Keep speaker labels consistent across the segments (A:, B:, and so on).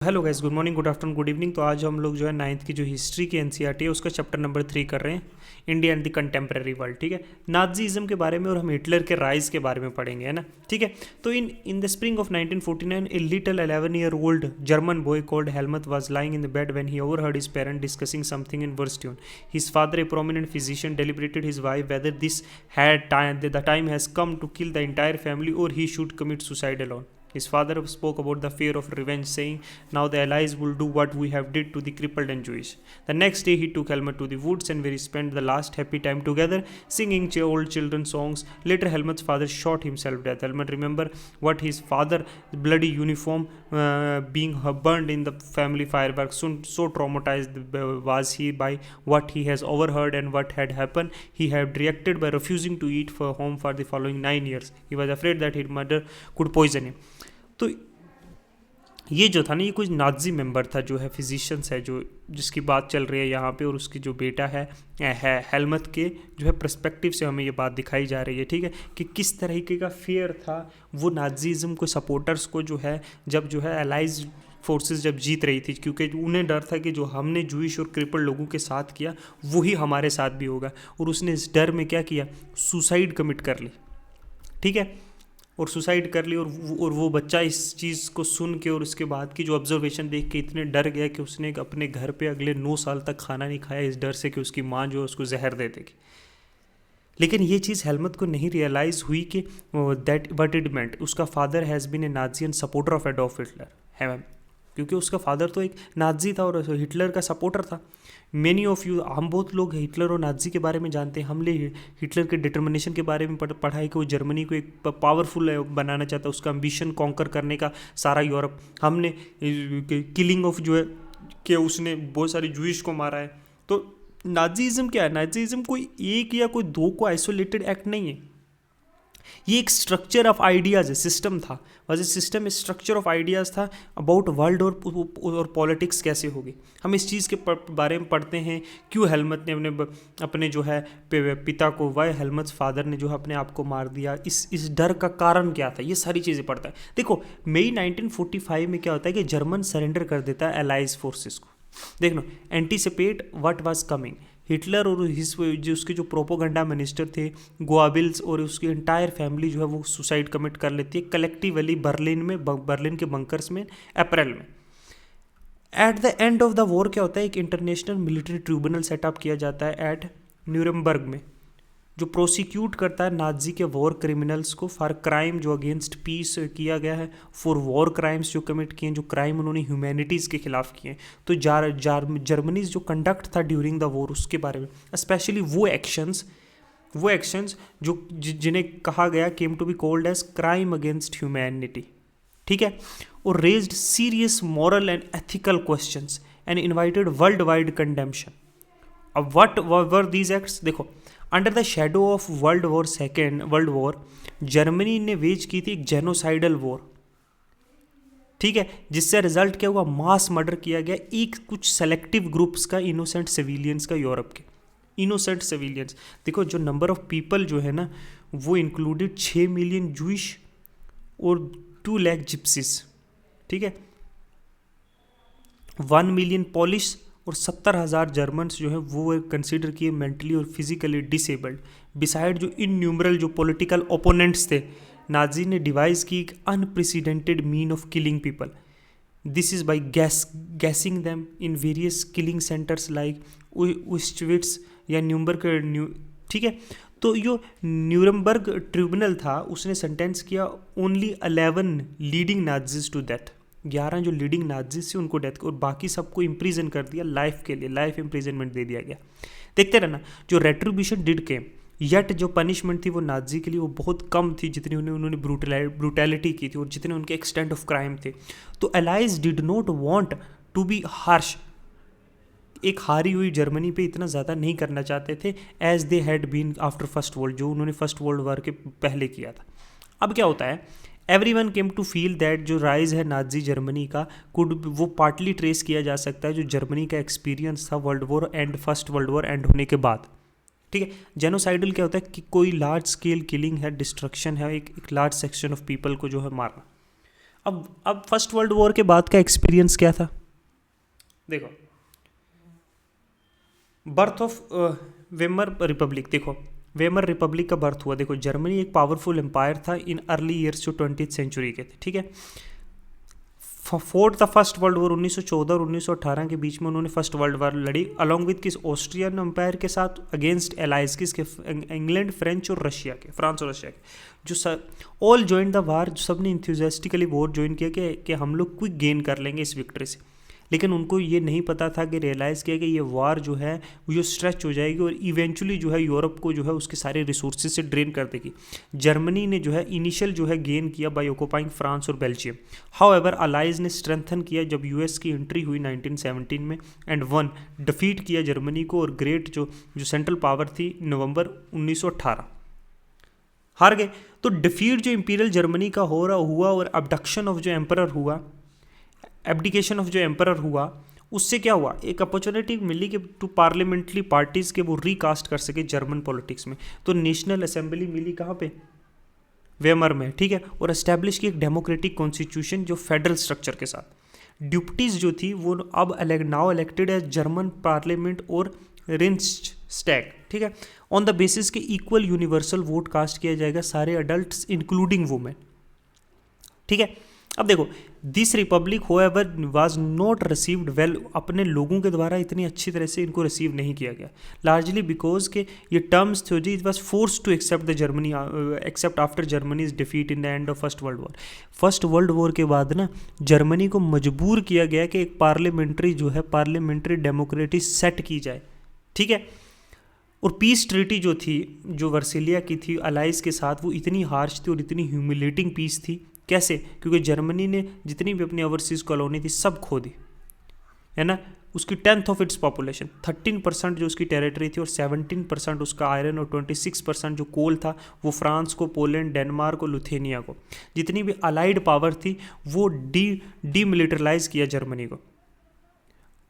A: Hello guys, good morning, good afternoon, good evening. तो आज हम लोग जो है नाइन्थ की जो हिस्ट्री की एनसीईआरटी है उसका चैप्टर नंबर 3 कर रहे हैं, India and the contemporary world. ठीक है, नाजीज़म के बारे में और हम हिटलर के राइज के बारे में पढ़ेंगे, है ना। ठीक है, तो in the spring of 1949 a little 11-year-old German boy called Helmut was lying in the bed when he overheard his parent discussing something in worse tune. His father, a prominent physician, deliberated his wife whether the time has come to kill the entire family or he should commit suicide alone. His father spoke about the fear of revenge, saying, "Now the Allies will do what we have did to the crippled and Jewish." The next day, he took Helmut to the woods, and where he spent the last happy time together, singing old children's songs. Later, Helmut's father shot himself dead. Helmut remembered what his father's bloody uniform being burned in the family fireworks. So traumatized was he by what he has overheard and what had happened. He had reacted by refusing to eat for home for the following 9 years. He was afraid that his mother could poison him. तो ये जो था ना, ये कुछ Nazi member था, जो है फिजिशियंस है, जो जिसकी बात चल रही है यहाँ पे, और उसकी जो बेटा है हेलमत के जो है पर्सपेक्टिव से हमें ये बात दिखाई जा रही है। ठीक है, कि किस तरीके का फियर था वो नाजीज़म को सपोर्टर्स को, जो है जब जो है एलाइज फोर्सेस जब जीत रही थी, क्योंकि उन्हें डर था कि जो हमने जूइश और क्रिपल लोगों के साथ किया वही हमारे साथ भी होगा, और उसने इस डर में क्या किया, सुसाइड कमिट कर ली। ठीक है, और सुसाइड कर ली, और वो बच्चा इस चीज़ को सुन के और उसके बाद की जो ऑब्जर्वेशन देख के इतने डर गया कि उसने अपने घर पे अगले 9 साल तक खाना नहीं खाया, इस डर से कि उसकी माँ जो है उसको जहर दे देगी। लेकिन ये चीज़ हेलमत को नहीं रियलाइज़ हुई कि दैट वट इट मेंट। उसका father has been a Nazi and supporter of Adolf Hitler है, क्योंकि उसका फादर तो एक नाजी था और हिटलर का सपोर्टर था। मेनी ऑफ यू, हम बहुत लोग हिटलर और नाजी के बारे में जानते हैं। हमने हिटलर के डिटर्मिनेशन के बारे में पढ़ा है कि वो जर्मनी को एक पावरफुल बनाना चाहता है, उसका एम्बिशन कॉन्कर करने का सारा यूरोप। हमने किलिंग ऑफ जो है कि उसने बहुत सारे जूइश को मारा है। तो नाजीज़म क्या है, नाजीज़म कोई एक या कोई दो को आइसोलेटेड एक्ट नहीं है, ये एक स्ट्रक्चर ऑफ आइडियाज़ है, सिस्टम था। वैसे सिस्टम स्ट्रक्चर ऑफ आइडियाज़ था अबाउट वर्ल्ड और पॉलिटिक्स कैसे होगी। हम इस चीज़ के बारे में पढ़ते हैं, क्यों हेलमत ने अपने जो है पिता को, वाई हेलमत फादर ने जो है अपने आप को मार दिया, इस डर का कारण क्या था, ये सारी चीज़ें पढ़ता है। देखो, मई 1945 में क्या होता है कि जर्मन सरेंडर कर देता है एलाइज फोर्सेस को। देख लो, anticipate what was coming. Hitler और जो उसके जो प्रोपोगंडा मिनिस्टर थे गोआबिल्स और उसकी एंटायर फैमिली जो है वो सुसाइड कमिट कर लेती है कलेक्टिवली बर्लिन के बंकर्स में अप्रैल में। At the end of the war क्या होता है, एक इंटरनेशनल मिलिट्री ट्रिब्यूनल सेटअप किया जाता है एट न्यूरमबर्ग में, जो प्रोसिक्यूट करता है नाजी के वॉर क्रिमिनल्स को फॉर क्राइम जो अगेंस्ट पीस किया गया है, फॉर वॉर क्राइम्स जो कमिट किए हैं, जो क्राइम उन्होंने ह्यूमैनिटीज़ के खिलाफ किए हैं। तो जर्मनी जो कंडक्ट था ड्यूरिंग द वॉर, उसके बारे में स्पेशली वो एक्शंस जो जिन्हें कहा गया came to be called as crime against humanity. ठीक है, और raised serious moral and ethical questions and invited world wide condemnation. अब व्हाट वर दीज एक्ट्स, देखो, under the shadow of world war Germany ने वेज की थी एक genocidal war. ठीक है, जिससे रिजल्ट क्या हुआ, मास मर्डर किया गया एक कुछ सेलेक्टिव ग्रुप्स का, इनोसेंट सिविलियंस का, यूरोप के इनोसेंट सिविलियंस। देखो, जो नंबर ऑफ पीपल जो है ना, वो इंक्लूडेड 6 मिलियन जूइश और 2 लाख जिप्सीज। ठीक है, 1 मिलियन पॉलिश और 70,000 जर्मन्स जो है वो कंसिडर किए मेंटली और फिजिकली डिसेबल्ड। बिसाइड जो इनन्यूमरल जो पॉलिटिकल ओपोनेंट्स थे, नाजी ने डिवाइस की एक unprecedented mean of killing people. This is by gassing them in various killing centres like Auschwitz या न्यूरमबर्ग। ठीक है, तो जो न्यूरमबर्ग ट्रिब्यूनल था उसने सेंटेंस किया only 11 leading Nazis to death. 11 जो लीडिंग नाजीज थे उनको डेथ, और बाकी सबको इम्प्रीजन कर दिया लाइफ के लिए, लाइफ इम्प्रीजनमेंट दे दिया गया। देखते रहना, जो रेट्रीब्यूशन डिड केम, यट जो पनिशमेंट थी वो नाजी के लिए वो बहुत कम थी जितनी उन्होंने ब्रूटैलिटी की थी और जितने उनके एक्सटेंट ऑफ क्राइम थे। तो allies did not want to be harsh, एक हारी हुई जर्मनी पे इतना ज़्यादा नहीं करना चाहते थे as they had been after first world, जो उन्होंने फर्स्ट वर्ल्ड वॉर के पहले किया था। अब क्या होता है, everyone came to feel that जो राइज है नाजी जर्मनी का वो पार्टली ट्रेस किया जा सकता है जो जर्मनी का एक्सपीरियंस था world war and first world war and होने के बाद। ठीक है, जेनोसाइडल क्या होता है कि कोई लार्ज स्केल किलिंग है, डिस्ट्रक्शन है, एक लार्ज सेक्शन ऑफ पीपल को जो है मारना। अब फर्स्ट वर्ल्ड वॉर के बाद का एक्सपीरियंस क्या था? देखो, बर्थ ऑफ वेमर रिपब्लिक, देखो वेमर रिपब्लिक का बर्थ हुआ। देखो, जर्मनी एक पावरफुल एम्पायर था इन अर्ली ईयर्स जो 20th सेंचुरी के थे, ठीक है। Fourth the first world war 1914 और 1918 के बीच में उन्होंने फर्स्ट वर्ल्ड वॉर लड़ी अलॉन्ग विद किस ऑस्ट्रियन एम्पायर के साथ अगेंस्ट एलाइज किसके, इंग्लैंड, फ्रेंच और रशिया के, फ्रांस और रशिया के, जो ऑल ज्वाइन द वार, जो सब ने इंथ्यूजियास्टिकली वॉर ज्वाइन किया कि हम लोग क्विक गेन कर लेंगे इस विक्ट्री से। लेकिन उनको ये नहीं पता था कि रियलाइज़ किया कि ये वार जो है वो जो स्ट्रेच हो जाएगी और इवेंचुअली जो है यूरोप को जो है उसके सारे रिसोर्सेज से ड्रेन कर देगी। जर्मनी ने जो है इनिशियल जो है गेन किया बाय ऑक्युपाइंग फ्रांस और बेल्जियम। हाउएवर अलाइज ने स्ट्रेंथन किया जब यूएस की एंट्री हुई 1917 में एंड वन डिफीट किया जर्मनी को, और ग्रेट जो सेंट्रल पावर थी नवंबर 1918 हार गए। तो डिफीट जो इंपीरियल जर्मनी का हो रहा हुआ और अबडक्शन ऑफ जो एम्परर हुआ, एब्डिकेशन ऑफ जो एम्परर हुआ, उससे क्या हुआ, एक अपॉर्चुनिटी मिली कि टू पार्लियामेंट्री पार्टीज के वो रिकास्ट कर सके जर्मन पॉलिटिक्स में। तो नेशनल असेंबली मिली कहाँ पे, वेमर में, ठीक है, और एस्टैब्लिश की एक डेमोक्रेटिक कॉन्स्टिट्यूशन जो फेडरल स्ट्रक्चर के साथ। ड्यूप्टीज जो थी वो अब now elected as German parliament और रिंस्टैग, ठीक है, ऑन द बेसिस के इक्वल यूनिवर्सल वोट कास्ट किया जाएगा सारे अडल्ट्स इंक्लूडिंग वुमेन, ठीक है। अब देखो, this republic however was not received well, अपने लोगों के द्वारा इतनी अच्छी तरह से इनको रिसीव नहीं किया गया, लार्जली बिकॉज के ये terms theory it was force to accept the Germany accept after Germany's defeat in the end of first world war. First world war के बाद ना जर्मनी को मजबूर किया गया कि एक पार्लियामेंट्री जो है पार्लियामेंट्री डेमोक्रेसी सेट की जाए, ठीक है। और पीस ट्रीटी जो थी, जो वर्सिलिया की थी अलाइज के साथ, वो इतनी हार्श थी और इतनी ह्यूमिलेटिंग पीस थी। कैसे? क्योंकि जर्मनी ने जितनी भी अपनी ओवरसीज कॉलोनी थी सब खो दी, है ना। उसकी 10th ऑफ इट्स पॉपुलेशन, 13% जो उसकी टेरिटरी थी और 17% उसका आयरन और 26% जो कोल था वो फ्रांस को, पोलैंड, डेनमार्क और लुथेनिया को, जितनी भी अलाइड पावर थी वो डीमिलिटराइज किया जर्मनी को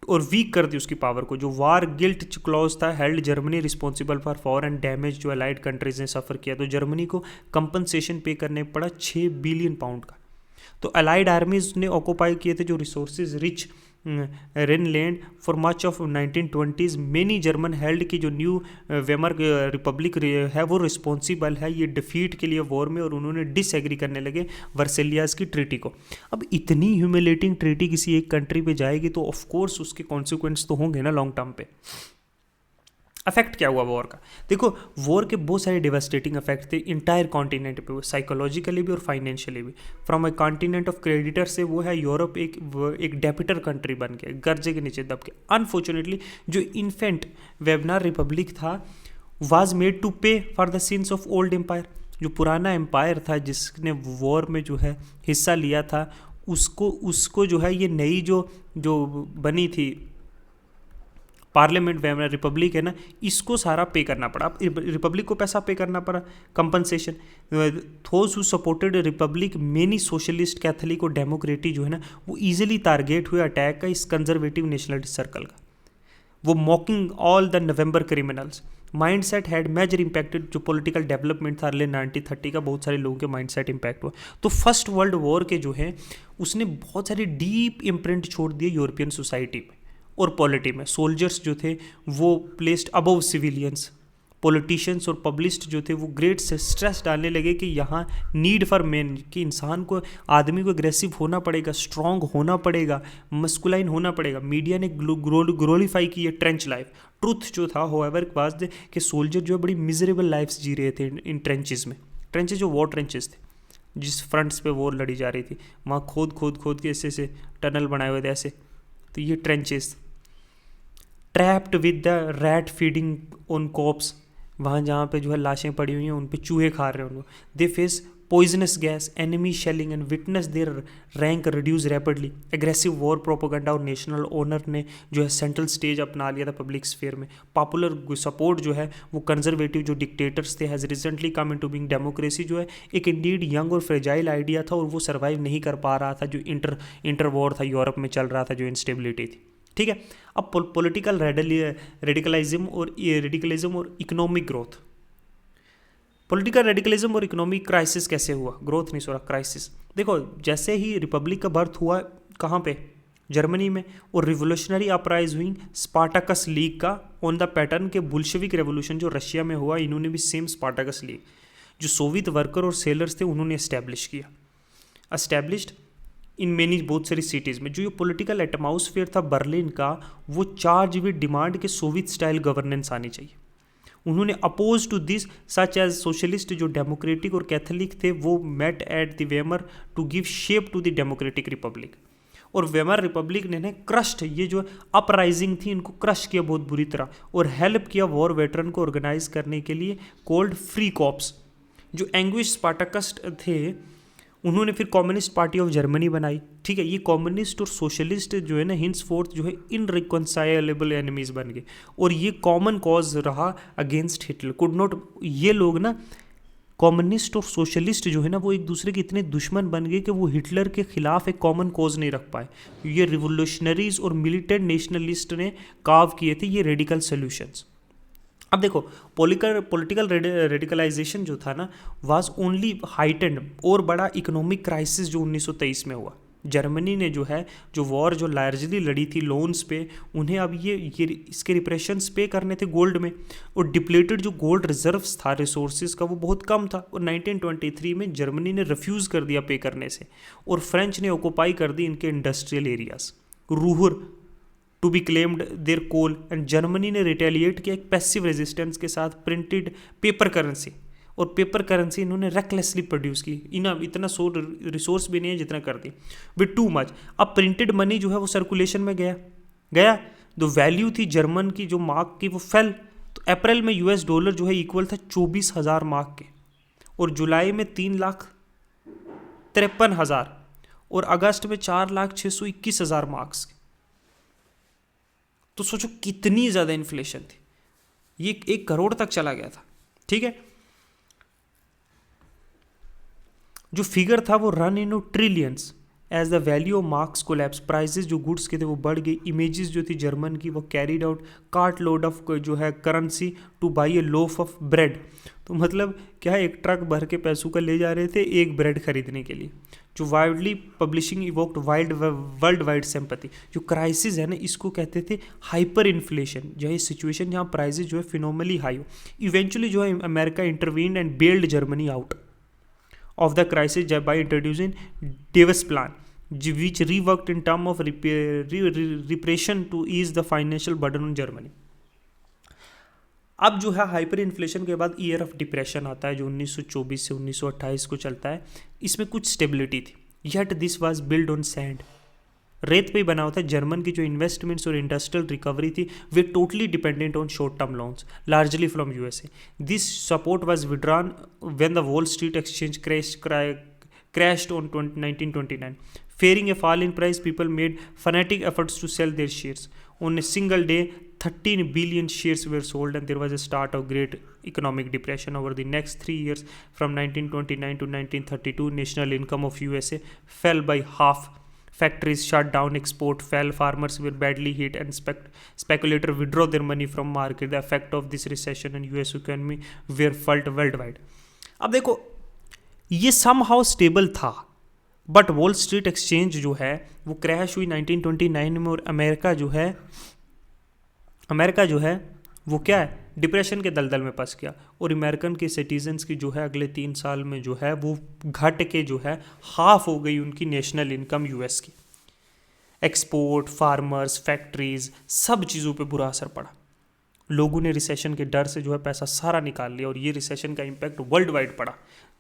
A: और वीक कर दी उसकी पावर को। जो वार गिल्ट क्लॉज था held Germany responsible for foreign damage जो अलाइड कंट्रीज ने सफ़र किया। तो जर्मनी को कंपनसेशन पे करने पड़ा 6 बिलियन पाउंड का। तो अलाइड आर्मीज ने ऑक्यूपाई किए थे जो resources rich रेनलैंड for much of 1920s। Many German held की जो न्यू वेमर रिपब्लिक है वो रिस्पॉन्सिबल है ये डिफीट के लिए वॉर में, और उन्होंने डिसएग्री करने लगे वर्सेलियास की ट्रीटी को। अब इतनी ह्यूमिलेटिंग ट्रीटी किसी एक कंट्री पे जाएगी तो ऑफ कोर्स उसके कॉन्सिक्वेंस तो होंगे ना लॉन्ग टर्म पे। अफेक्ट क्या हुआ वॉर का? देखो, वॉर के बहुत सारे डिवास्टेटिंग इफेक्ट थे इंटायर कॉन्टिनेंट पे, साइकोलॉजिकली भी और फाइनेंशियली भी। From A continent of creditor से वो है यूरोप एक डेबिटर कंट्री बन गया, कर्जे के नीचे दब के। अनफॉर्चुनेटली जो इन्फेंट वेबनार रिपब्लिक था was made to pay for the sins of old empire. जो पुराना एम्पायर था जिसने वॉर में जो है हिस्सा लिया था उसको जो है ये नई जो बनी थी पार्लियामेंट वेमर रिपब्लिक है ना, इसको सारा पे करना पड़ा। अब रिपब्लिक को पैसा पे करना पड़ा, compensation. Those who supported republic many socialist, Catholic और डेमोक्रेटी जो है ना वो इजीली टारगेट हुए अटैक का इस कंजर्वेटिव नेशनलिस्ट सर्कल का। वो mocking all the November criminals mind set had major impacted. जो पॉलिटिकल डेवलपमेंट था अर्ली 1930 का, बहुत सारे लोगों के माइंड सेट इम्पैक्ट हुआ। तो फर्स्ट वर्ल्ड वॉर के जो है उसने बहुत सारी डीप इम्प्रिंट छोड़ दिए यूरोपियन सोसाइटी में और पॉलिटी में। सोल्जर्स जो थे वो प्लेस्ड अबव सिविलियंस, पॉलिटिशियंस और पब्लिस्ट जो थे वो ग्रेट स्ट्रेस डालने लगे कि यहाँ नीड फॉर मैन, कि इंसान को, आदमी को एग्रेसिव होना पड़ेगा, स्ट्रांग होना पड़ेगा, मस्कुलाइन होना पड़ेगा। मीडिया ने ग्लोरीफाई की है ट्रेंच लाइफ। ट्रुथ जो था होएवर वाज कि सोल्जर जो है बड़ी मिजरेबल लाइफ्स जी रहे थे इन ट्रेंचेस में। ट्रेंचेस जो वॉर ट्रेंचेस थे जिस फ्रंट्स पे वॉर लड़ी जा रही थी, वहाँ खोद के ऐसे टनल बनाए हुए थे ऐसे, तो ये trenches. Trapped with the rat feeding on corpses, वहाँ जहाँ पे जो है लाशें पड़ी हुई हैं उन पे चूहे खा रहे हैं उनको। They face poisonous gas, enemy shelling and witness their rank reduce rapidly. Aggressive war propaganda और नेशनल ओनर ने जो है सेंट्रल स्टेज अपना लिया था पब्लिक स्फीयर में। पॉपुलर सपोर्ट जो है वो कंजर्वेटिव जो डिक्टेटर्स थे has recently come into being democracy जो है एक इंडीड यंग और फ्रेजाइल आइडिया था और वो सर्वाइव नहीं कर पा रहा था जो इंटर वॉर था यूरोप में चल रहा था, जो इंस्टेबिलिटी थी, ठीक है। अब पॉलिटिकल रेडिकलिज्म और इकोनॉमिक ग्रोथ। पॉलिटिकल रेडिकलिज्म और इकोनॉमिक क्राइसिस कैसे हुआ, ग्रोथ नहीं, सॉरी क्राइसिस। देखो जैसे ही रिपब्लिक का बर्थ हुआ कहाँ पे, जर्मनी में, और रिवोल्यूशनरी अपराइज हुई स्पार्टाकस लीग का ऑन द पैटर्न के बुल्शेविक रेवोल्यूशन जो रशिया में हुआ, इन्होंने भी सेम स्पार्टाकस लीग जो सोवियत वर्कर और सेलर्स थे उन्होंने एस्टैब्लिश किया, एस्टैब्लिश्ड इन मेनी बहुत सारी सिटीज़ में। जो ये पॉलिटिकल एटमॉस्फेयर था बर्लिन का, वो चार्ज विद डिमांड के सोवियत स्टाइल गवर्नेंस आनी चाहिए। उन्होंने oppose to this such as socialist जो डेमोक्रेटिक और कैथोलिक थे वो met at the Weimar to give shape to the democratic republic. और वेमर रिपब्लिक ने क्रस्ट, ये जो अपराइजिंग थी इनको क्रश किया बहुत बुरी तरह, और हेल्प किया वॉर वेटरन को ऑर्गेनाइज करने के लिए कोल्ड फ्री कॉप्स। जो एंग्विश स्पार्टाकस्ट थे उन्होंने फिर कम्युनिस्ट पार्टी ऑफ जर्मनी बनाई, ठीक है। ये कम्युनिस्ट और सोशलिस्ट जो है ना हिंस फोर्थ जो है इनरिकॉन्साइलेबल एनिमीज बन गए, और ये कॉमन कॉज रहा अगेंस्ट हिटलर। कुड नॉट, ये लोग ना कम्युनिस्ट और सोशलिस्ट जो है ना वो एक दूसरे के इतने दुश्मन बन गए कि वो हिटलर के खिलाफ एक कॉमन कॉज नहीं रख पाए। ये रिवोल्यूशनरीज और मिलिटेंट नेशनलिस्ट ने कार्व किए थे ये रेडिकल सोल्यूशंस। अब देखो पॉलिटिकल रेडिकलाइजेशन जो था ना वाज ओनली हाइटेंड और बड़ा इकोनॉमिक क्राइसिस जो 1923 में हुआ। जर्मनी ने जो है जो वॉर जो लार्जली लड़ी थी लोन्स पे, उन्हें अब ये इसके रिप्रेशंस पे करने थे गोल्ड में, और डिप्लेटेड जो गोल्ड रिजर्व्स था रिसोर्सेज का वो बहुत कम था। और 1923 में जर्मनी ने रिफ्यूज़ कर दिया पे करने से, और फ्रेंच ने ऑक्यूपाई कर दी इनके industrial areas Ruhr to be claimed their coal, and Germany ने रिटेलिएट किया एक पैसिव रेजिस्टेंस के साथ प्रिंटेड पेपर करेंसी, और पेपर करेंसी इन्होंने रेकलेसली प्रोड्यूस की। इतना रिसोर्स भी नहीं है जितना कर दी विद टू मच। अब प्रिंटेड मनी जो है वो सर्कुलेशन में गया जो वैल्यू थी जर्मन की जो मार्क की वो फेल। तो अप्रैल में यूएस डॉलर जो है इक्वल था 24,000 मार्क के, और जुलाई में 3,53,000, और अगस्त में 4,621,000 मार्क्स के। तो सोचो कितनी ज़्यादा इन्फ्लेशन थी, ये 1 करोड़ तक चला गया था, ठीक है। जो फिगर था वो run in trillions as the value of marks collapse, prices जो गुड्स के थे वो बढ़ गई। इमेजेस जो थी जर्मन की वो carried out cart load of जो है currency two by A loaf of bread. तो मतलब क्या है, एक ट्रक भर के पैसों का ले जा रहे थे एक ब्रेड खरीदने के लिए। जो widely publishing evoked world wide sympathy. जो क्राइसिस है ना इसको कहते थे हाइपर इन्फ्लेशन, जो है सिचुएशन जहाँ प्राइजेस जो है फिनोमिनली हाई हो। इवेंचुअली जो है America intervened and bailed Germany out of the crisis by introducing Davis Plan, which reworked in terms of repression to ease the financial burden on Germany. अब जो है hyper inflation के बाद year of depression आता है जो 1924 से 1928 को चलता है। इसमें कुछ स्टेबिलिटी थी, yet this was build on sand, रेत पे ही बना होता है। जर्मन की जो इन्वेस्टमेंट्स और इंडस्ट्रियल रिकवरी थी were totally dependent on short term loans largely from USA. This support was withdrawn when the Wall Street exchange crashed on 1929. Fearing a fall in price, people made fanatic efforts to sell their shares. On a single day, 13 billion shares were sold, and there was a start of great economic depression over the next 3 years. From 1929 to 1932, national income of USA fell by half. Factories shut down, export fell, farmers were badly hit, and speculators withdraw their money from market. The effect of this recession and US economy were felt worldwide. अब देखो ये somehow stable था, but wall Street exchange जो है वो crash हुई 1929 में, और अमेरिका जो है वो क्या है डिप्रेशन के दलदल में फंस गया। और अमेरिकन के सिटीजन्स की जो है अगले 3 साल में जो है वो घट के जो है हाफ हो गई उनकी नेशनल इनकम यूएस की। एक्सपोर्ट, फार्मर्स, फैक्ट्रीज, सब चीज़ों पे बुरा असर पड़ा। लोगों ने रिसेशन के डर से जो है पैसा सारा निकाल लिया, और ये रिसेशन का इम्पैक्ट वर्ल्ड वाइड पड़ा।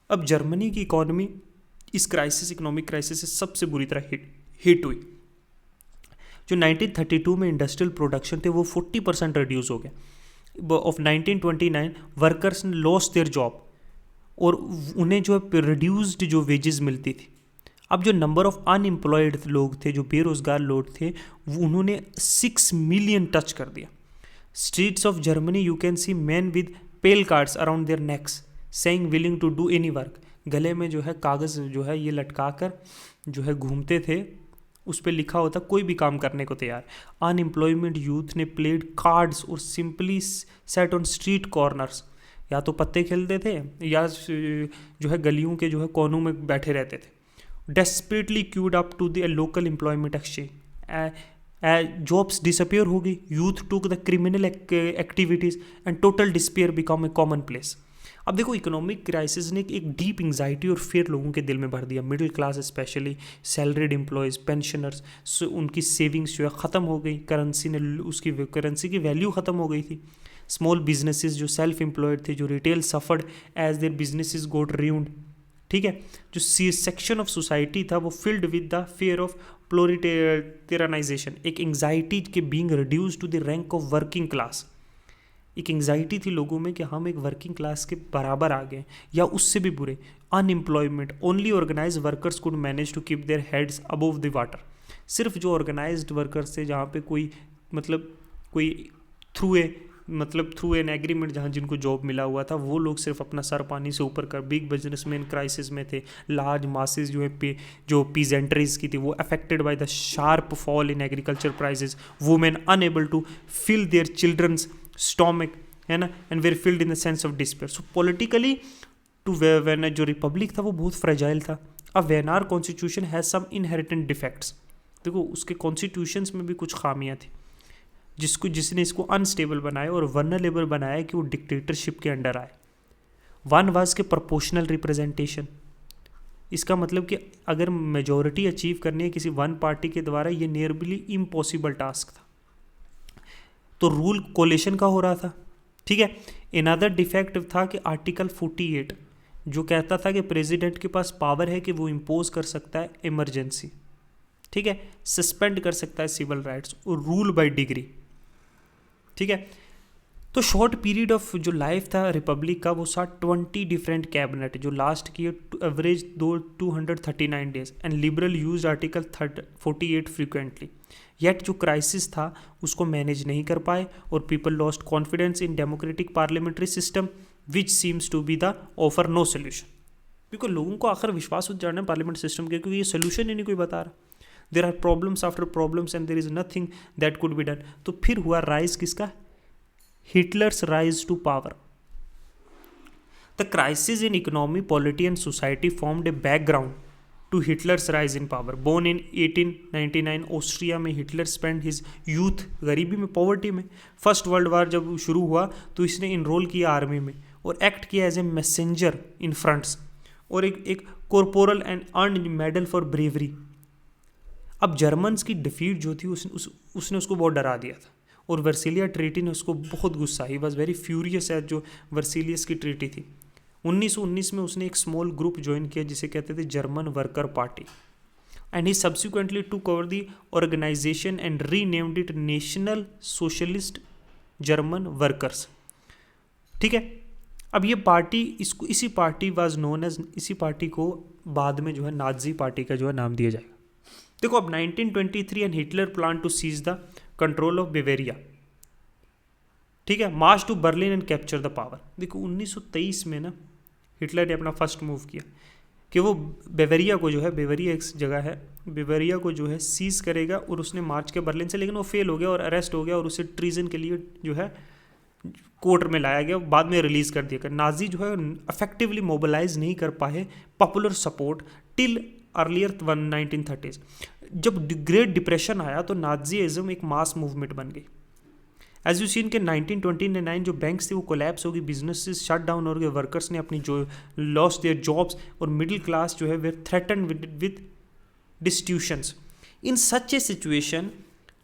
A: अब जर्मनी की इकोनॉमी इस इकोनॉमिक क्राइसिस से सबसे बुरी तरह हिट हुई। जो 1932 में इंडस्ट्रियल प्रोडक्शन थे वो 40% रिड्यूस हो गया। ऑफ 1929 वर्कर्स ने लॉस्ट देयर जॉब, और उन्हें जो है रिड्यूस्ड जो वेजेस मिलती थी। अब जो नंबर ऑफ अनएम्प्लॉयड लोग थे, जो बेरोजगार लोग थे, वो उन्होंने 6 मिलियन टच कर दिया। Streets of Germany you can see man with pale cards around their necks saying willing to do any work. गले में जो है कागज़ जो है ये लटका कर जो है घूमते थे, उस पर लिखा होता कोई भी काम करने को तैयार। अनएम्प्लॉयमेंट यूथ ने प्लेड कार्ड्स और simply set on street corners. या तो पत्ते खेलते थे या जो है गलियों के जो है कोनों में बैठे रहते थे। Desperately queued up to the local employment exchange, jobs disappear हो गई, youth took the criminal activities and total despair become a common place. अब देखो इकोनॉमिक क्राइसिस ने एक डीप एंग्जाइटी और फियर लोगों के दिल में भर दिया। Middle class specially, salaried employees, pensioners, उनकी सेविंग्स जो है ख़त्म हो गई, करेंसी की वैल्यू ख़त्म हो गई थी। स्मॉल बिजनेसेस जो सेल्फ एम्प्लॉयड थे, जो retail suffered as their businesses got ruined. ठीक है, जो सेक्शन ऑफ सोसाइटी था वो filled with the fear of proletarianisation, एक एंग्जाइटी के being reduce to the rank of working class. एक एंग्जाइटी थी लोगों में कि हम एक वर्किंग क्लास के बराबर आ गए या उससे भी बुरे। Unemployment, only organise workers could manage to keep their heads above the water. सिर्फ जो ऑर्गेनाइज्ड वर्कर्स थे, जहाँ पे कोई थ्रू एन एग्रीमेंट जहाँ जिनको जॉब मिला हुआ था, वो लोग सिर्फ अपना सर पानी से ऊपर कर। बिग बिजनेसमैन क्राइसिस में थे, लार्ज मासेस जो है जो पीजेंट्रीज की थी वो affected by the sharp fall in agriculture prices, women unable to fill their children's stomach, है ना, and were filled in the sense of despair. So politically too Weimar जो रिपब्लिक था वो बहुत फ्रेजाइल था। अब Weimar constitution has some inherent defects. देखो उसके कॉन्स्टिट्यूशंस में भी कुछ खामियां थी जिसने इसको अनस्टेबल बनाया और वर्नरेबल बनाया कि वो डिक्टेटरशिप के अंडर आए। वन वाज के प्रोपोर्शनल रिप्रेजेंटेशन, इसका मतलब कि अगर मेजॉरिटी अचीव करनी है किसी वन पार्टी के द्वारा, ये नियरली इम्पॉसिबल टास्क था। तो रूल कोलेशन का हो रहा था। ठीक है, अनदर डिफेक्ट था कि आर्टिकल 48 जो कहता था कि प्रेसिडेंट के पास पावर है कि वो इम्पोज कर सकता है इमरजेंसी, ठीक है, सस्पेंड कर सकता है सिविल राइट्स और रूल बाय डिग्री। ठीक है, तो शॉर्ट पीरियड ऑफ जो लाइफ था रिपब्लिक का वो 20 डिफरेंट कैबिनेट जो लास्ट किए average 239 days and liberal use article 48 frequently. Yet जो क्राइसिस था उसको मैनेज नहीं कर पाए और people lost confidence in democratic parliamentary system which seems to be the offer no solution. क्योंकि लोगों को आखिर विश्वास उठ जाना है पार्लियामेंट सिस्टम के, क्योंकि ये सोल्यूशन ही नहीं कोई बता रहा। There are problems after problems and there is nothing that could be done. तो फिर हुआ राइज किसका? Hitler's rise to power. The crisis in economy, polity and society formed a background to Hitler's rise in power. Born in 1899 Austria में, Hitler spend his youth गरीबी में, poverty में। First world war जब शुरू हुआ तो इसने इनरोल किया आर्मी में और एक्ट किया as a messenger in fronts और एक corporal and earn medal for bravery. अब जर्मन्स की डिफीट जो थी उसने उसको बहुत डरा दिया था और वर्सिलिया ट्रीटी ने उसको बहुत गुस्सा, he was very furious at जो वर्सिलियस की ट्रीटी थी। 1919 में उसने एक स्मॉल ग्रुप ज्वाइन किया जिसे कहते थे German worker party and he subsequently took over the organisation and renamed it national socialist German workers. ठीक है, अब ये पार्टी इसी पार्टी वाज नोन एज, इसी पार्टी को बाद में जो है नाजी पार्टी का जो है नाम दिया जाएगा। देखो अब 1923 and Hitler plan to seize the control of Bavaria. ठीक है, march to Berlin and capture the power. देखो 1923 में ना हिटलर ने अपना फर्स्ट मूव किया कि वो बेवेरिया को जो है, बेवेरिया एक जगह है, बेवेरिया को जो है सीज करेगा और उसने मार्च के बर्लिन से, लेकिन वो फेल हो गया और अरेस्ट हो गया और उसे ट्रीजन के लिए जो है कोर्ट में लाया गया, बाद में रिलीज कर दिया। नाजी जो है इफेक्टिवली मोबिलाइज नहीं कर पाए popular support till earlier 1930s। जब ग्रेट डिप्रेशन आया तो नाजीइज्म एक मास मूवमेंट बन गई। एज यू सीन के 1929 जो बैंक्स थे वो कोलैप्स हो गई, बिजनेसेस शट डाउन हो गए, वर्कर्स ने अपनी जो लॉस्ट देयर जॉब्स और मिडिल क्लास जो है were threatened with destitutions. In such a situation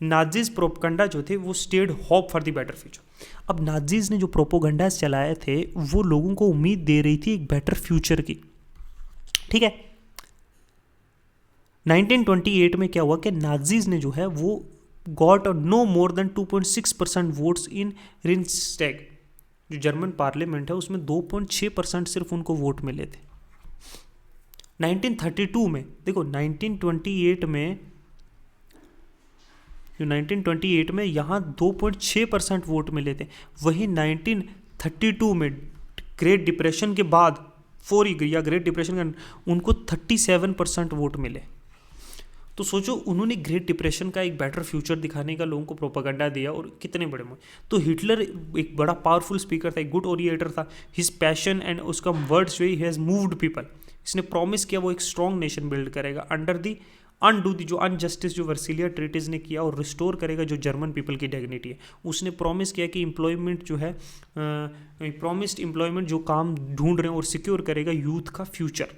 A: Nazis propaganda जो थे वो stirred hope for the better future. अब नाजीज ने जो प्रोपोगंडास चलाए थे वो लोगों को उम्मीद दे रही थी एक बेटर फ्यूचर की। ठीक है, 1928 में क्या हुआ कि नाजीज ने जो है वो got no more than 2.6% votes in Reichstag, जो जर्मन पार्लियामेंट है उसमें 2.6% सिर्फ उनको वोट मिले थे। 1932 में देखो 1928 में यहाँ 2.6% वोट मिले थे, वहीं 1932 में ग्रेट डिप्रेशन के बाद ग्रेट डिप्रेशन का उनको 37% वोट मिले। तो सोचो उन्होंने ग्रेट डिप्रेशन का एक बेटर फ्यूचर दिखाने का लोगों को प्रोपेगेंडा दिया, और कितने बड़े तो हिटलर एक बड़ा पावरफुल स्पीकर था, एक गुड ओरिएटर था। हिज पैशन एंड उसका words way he has moved people. इसने प्रॉमिस किया वो एक स्ट्रॉन्ग नेशन बिल्ड करेगा अंडर दी अनडू दी जो अनजस्टिस जो वर्सिलिया ट्रीटीज ने किया, और रिस्टोर करेगा जो जर्मन पीपल की डिग्निटी है। उसने प्रॉमिस किया कि एम्प्लॉयमेंट जो है प्रॉमिस्ड एम्प्लॉयमेंट जो काम ढूंढ रहे हैं, और सिक्योर करेगा यूथ का फ्यूचर।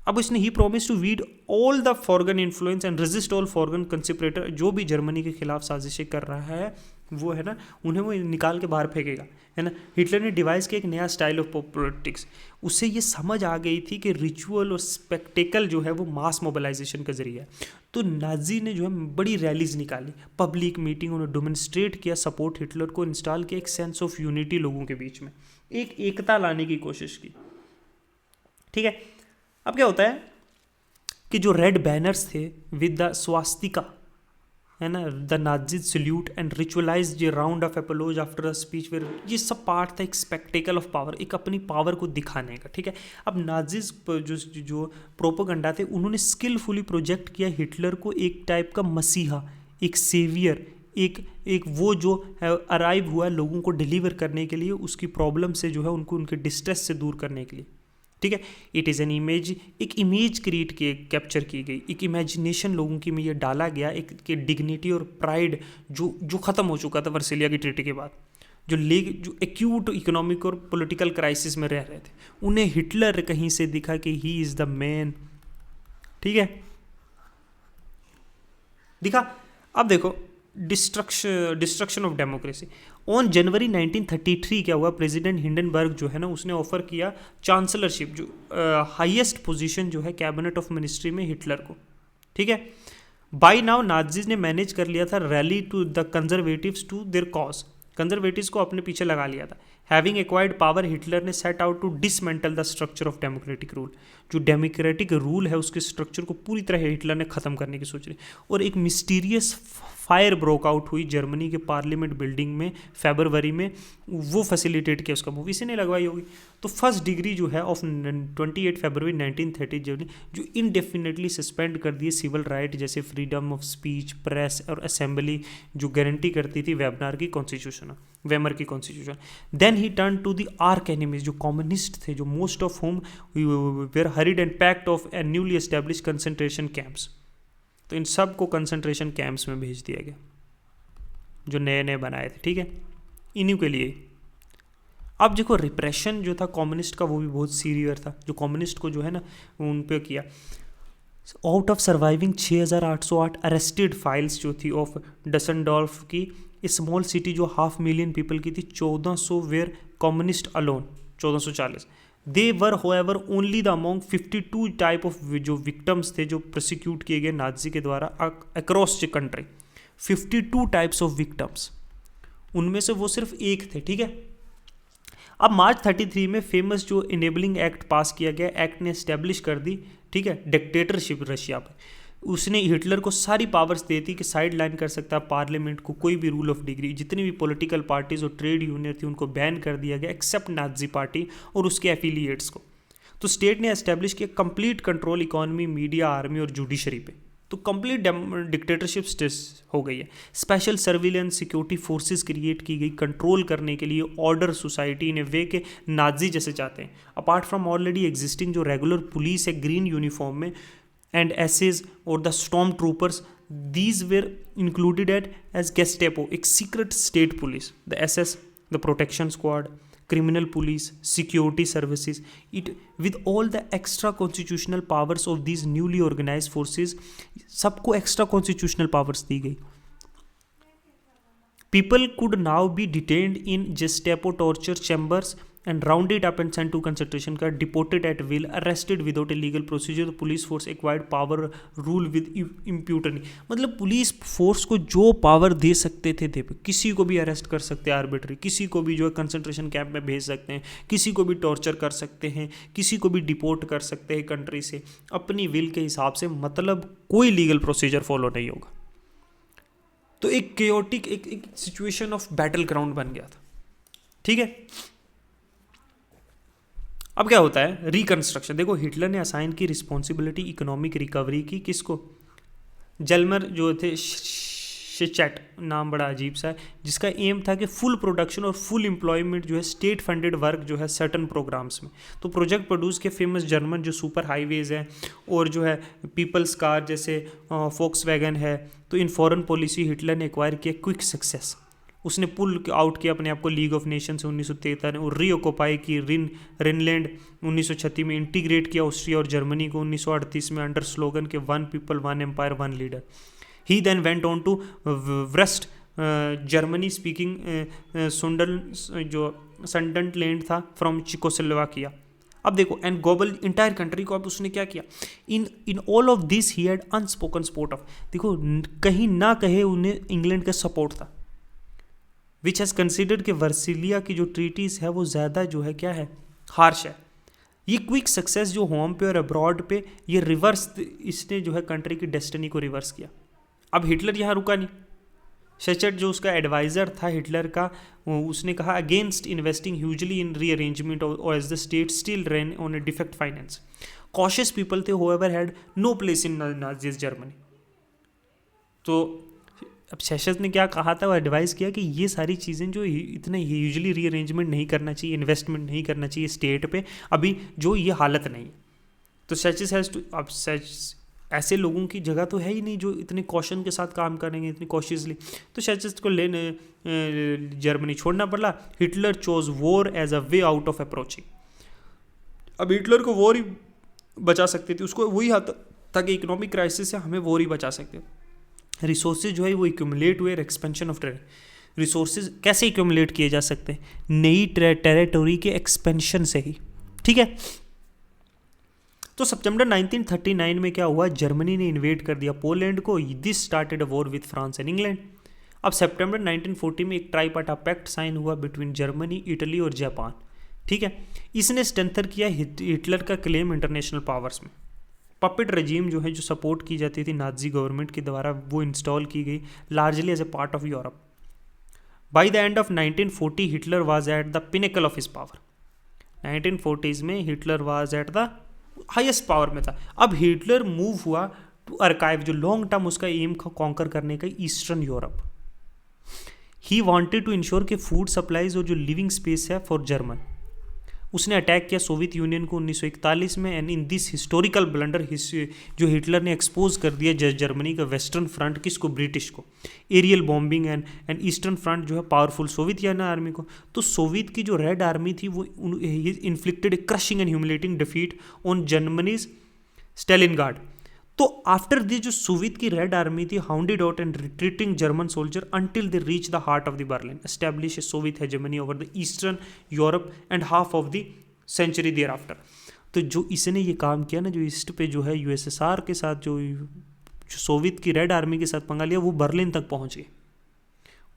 A: अब इसने he promise to weed all the foreign influence and resist all foreign conspirator. जो भी जर्मनी के खिलाफ साजिशें कर रहा है वो है ना, उन्हें वो निकाल के बाहर फेंकेगा, है ना। हिटलर ने डिवाइस किया एक नया स्टाइल ऑफ पॉलिटिक्स। उससे ये समझ आ गई थी कि रिचुअल और स्पेक्टेकल जो है वो मास मोबिलाइजेशन का जरिया है। तो नाजी ने जो है बड़ी रैलीज निकाली, पब्लिक मीटिंग, उन्होंने डेमोन्स्ट्रेट किया सपोर्ट हिटलर को, इंस्टॉल किया एक सेंस ऑफ यूनिटी लोगों के बीच में, एक एकता लाने की कोशिश की। ठीक है, अब क्या होता है कि जो रेड बैनर्स थे विद द स्वास्तिका, है ना, the Nazis salute and ritualise the round of applause after a speech, were ये सब पार्ट था एक स्पेक्टेकल ऑफ पावर, एक अपनी पावर को दिखाने का। ठीक है, अब नाजीज जो प्रोपेगेंडा थे उन्होंने स्किलफुली प्रोजेक्ट किया हिटलर को एक टाइप का मसीहा, एक सेवियर, एक वो जो है अराइव हुआ लोगों को डिलीवर करने के लिए, उसकी प्रॉब्लम से जो है उनको उनके डिस्ट्रेस से दूर करने के लिए। ठीक है, इट इज़ एन इमेज, एक इमेज क्रिएट की कैप्चर की गई, एक इमेजिनेशन लोगों की में ये डाला गया, एक के डिग्निटी और प्राइड जो ख़त्म हो चुका था वर्सिलिया की ट्रीटी के बाद, जो एक्यूट इकोनॉमिक और पॉलिटिकल क्राइसिस में रह रहे थे, उन्हें हिटलर कहीं से दिखा कि ही इज़ द मैन। ठीक है, दिखा। अब देखो destruction of democracy. On January 1933 क्या हुआ, प्रेसिडेंट हिंडनबर्ग जो है ना उसने ऑफर किया चांसलरशिप, जो हाईएस्ट पोजीशन जो है कैबिनेट ऑफ मिनिस्ट्री में, हिटलर को। ठीक है, बाय नाउ नाजीज ने मैनेज कर लिया था rally to the conservatives to their cause, conservatives को अपने पीछे लगा लिया था। हैविंग एक्वायर्ड पावर, हिटलर ने set out to dismantle the structure of democratic rule, जो डेमोक्रेटिक रूल है उसके स्ट्रक्चर को पूरी तरह हिटलर ने खत्म करने की सोच रही। और एक मिस्टीरियस फायर ब्रोक आउट हुई जर्मनी के पार्लियामेंट बिल्डिंग में फरवरी में, वो फैसिलिटेट किया उसका मूव इसी ने लगवाई होगी। तो फर्स्ट डिग्री जो है ऑफ 28 फरवरी 1930 जो इनडेफिनेटली सस्पेंड कर दिए सिविल राइट जैसे फ्रीडम ऑफ स्पीच, प्रेस और असेंबली, जो गारंटी करती थी वेमर की constitution. Then he turn to the arch enemies, जो कम्युनिस्ट थे, जो most of whom were hurried and packed off a newly establish concentration camps. तो इन सब को कंसंट्रेशन कैंप्स में भेज दिया गया जो नए नए बनाए थे। ठीक है, इन्हीं के लिए। अब देखो रिप्रेशन जो था कम्युनिस्ट का वो भी बहुत सीवियर था, जो कम्युनिस्ट को जो है ना उन पे किया। Out of surviving 6808 arrested files जो थी ऑफ डसनडॉल्फ की, स्मॉल सिटी जो 500,000 पीपल की थी, 1400 were communist alone, 1440। They were however only the among 52 type of जो विक्टम्स थे जो प्रोसिक्यूट किए गए नाजी के द्वारा across the country, 52 types of victims, उनमें से वो सिर्फ एक थे। ठीक है, अब मार्च 33 में फेमस जो इनेबलिंग एक्ट पास किया गया, एक्ट ने एस्टेब्लिश कर दी, ठीक है, डिक्टेटरशिप रशिया पर। उसने हिटलर को सारी पावर्स दी थी कि साइड लाइन कर सकता है पार्लियामेंट को, कोई भी रूल ऑफ डिग्री, जितनी भी पॉलिटिकल पार्टीज और ट्रेड यूनियन थी उनको बैन कर दिया गया एक्सेप्ट नाजी पार्टी और उसके एफिलिएट्स को। तो स्टेट ने एस्टेब्लिश किया complete control economy, media, army और जुडिशरी पे। तो कंप्लीट डिक्टेटरशिप हो गई है। Special surveillance security forces create की गई कंट्रोल करने के लिए, ऑर्डर सोसाइटी इन ए वे के नाजी जैसे चाहते हैं, अपार्ट फ्रॉम ऑलरेडी एग्जिस्टिंग जो रेगुलर पुलिस है ग्रीन यूनिफॉर्म में, and SS or the storm troopers, these were included as Gestapo, एक secret state police, the SS, the protection squad, criminal police, security services, it with all the extra constitutional powers of these newly organized forces, सबको extra constitutional powers दी गई। People could now be detained in Gestapo torture chambers and rounded up and sent to concentration camp, deported at will, arrested without a legal procedure. The police force acquired power rule with impunity. मतलब police force को जो power दे सकते थे किसी को भी arrest कर सकते हैं आर्बिट्री, किसी को भी जो है कंसंट्रेशन कैंप में भेज सकते हैं, किसी को भी टॉर्चर कर सकते हैं, किसी को भी डिपोर्ट कर सकते हैं कंट्री से अपनी विल के हिसाब से, मतलब कोई लीगल प्रोसीजर फॉलो नहीं होगा। तो एक केओटिक एक सिचुएशन ऑफ बैटल ग्राउंड बन गया था। ठीक है, अब क्या होता है रिकंस्ट्रक्शन। देखो हिटलर ने असाइन की रिस्पॉन्सिबिलिटी इकोनॉमिक रिकवरी की किसको, जलमर जो थे शिचैट, नाम बड़ा अजीब सा है, जिसका एम था कि फुल प्रोडक्शन और फुल एम्प्लॉयमेंट जो है स्टेट फंडेड वर्क जो है सर्टन प्रोग्राम्स में। तो प्रोजेक्ट प्रोड्यूस के फेमस जर्मन जो सुपर हाईवेज हैं और जो है पीपल्स कार जैसे फोक्सवैगन है। तो इन फॉरेन पॉलिसी हिटलर ने एक्वायर किया क्विक सक्सेस। उसने पुल आउट किया अपने आप को लीग ऑफ नेशंस 1973 में, और रीऑक्युपाई की रिनलैंड 1936 में, इंटीग्रेट किया ऑस्ट्रिया और जर्मनी को 1938 में अंडर स्लोगन के one people one empire one leader. He then went on to west Germany speaking सुंडल जो संडनलैंड था फ्रॉम चिकोस्लोवाकिया। अब देखो, एंड ग्लोबल इंटायर कंट्री को अब उसने क्या किया, in all of this he had unspoken support of, देखो कहीं ना कहे उन्हें इंग्लैंड का सपोर्ट था, विच हैज़ कंसिडर्ड कि वर्सिलिया की जो ट्रीटीज है वो ज़्यादा जो है क्या है, हार्श है। ये क्विक सक्सेस जो होम पे और अब्रॉड पे ये रिवर्स, इसने जो है कंट्री की डेस्टिनी को रिवर्स किया। अब हिटलर यहाँ रुका नहीं। शेचर्ट जो उसका एडवाइज़र था हिटलर का, उसने कहा against investing hugely in rearrangement और as the state still run on a defect finance. Cautious people थे however had no place in Nazis Germany. तो अब शेचर्ट ने क्या कहा था, वो एडवाइस किया कि ये सारी चीज़ें जो इतने ह्यूजली रीअरेंजमेंट नहीं करना चाहिए, इन्वेस्टमेंट नहीं करना चाहिए स्टेट पे, अभी जो ये हालत नहीं है। तो शेचर्ट हैज़ टू, अब ऐसे लोगों की जगह तो है ही नहीं जो इतने कॉशन के साथ काम करेंगे, इतनी कॉशियसली। तो शेचर्ट को लेने जर्मनी छोड़ना पड़ा। Hitler chose war as a way out of approaching. अब हिटलर को वॉर ही बचा सकती थी, उसको वही था कि इकोनॉमिक क्राइसिस से हमें वॉर ही बचा सकते। रिसोर्सेज जो है वो इक्यूमुलेट हुए, एक्सपेंशन ऑफ टेरिटरी। रिसोर्सेज कैसे इक्यूमुलेट किए जा सकते हैं, नई टेरिटरी के एक्सपेंशन से ही, ठीक है। तो सितंबर 1939 में क्या हुआ, जर्मनी ने इन्वेड कर दिया पोलैंड को। This started a war with France and England. अब सितंबर 1940 में एक ट्राइपार्टा पैक्ट साइन हुआ बिटवीन जर्मनी, इटली और जापान, ठीक है। इसने स्ट्रेंथन किया हिटलर का क्लेम इंटरनेशनल पावर्स में। पपेट रजीम जो है, जो सपोर्ट की जाती थी नाजी गवर्नमेंट के द्वारा, वो इंस्टॉल की गई largely as a part of Europe. By the end of 1940 Hitler was at the pinnacle of his power. 1940s में Hitler was at the highest power में था। अब हिटलर मूव हुआ टू अर्काइव, जो लॉन्ग टर्म उसका एम था conquer करने का eastern Europe. He wanted to ensure के फूड सप्लाईज और जो लिविंग स्पेस है फॉर जर्मन। उसने अटैक किया सोवियत यूनियन को 1941 में। And in this historical blunder जो हिटलर ने एक्सपोज कर दिया जर्मनी का वेस्टर्न फ्रंट, किसको, ब्रिटिश को, aerial bombing and eastern front जो है पावरफुल सोवियत आर्मी को। तो सोवियत की जो रेड आर्मी थी वो inflicted a crushing and humiliating defeat on Germany's Stalingrad. तो आफ्टर दिस जो सोवियत की रेड आर्मी थी hounded out and retreating German soldier until they reach the heart of the Berlin, establish a Soviet hegemony over the eastern Europe and half of the century thereafter. तो जो इसने ये काम किया ना, जो east पे जो है यूएसएसआर के साथ जो सोवियत की रेड आर्मी के साथ पंगा लिया, वो बर्लिन तक पहुंच गए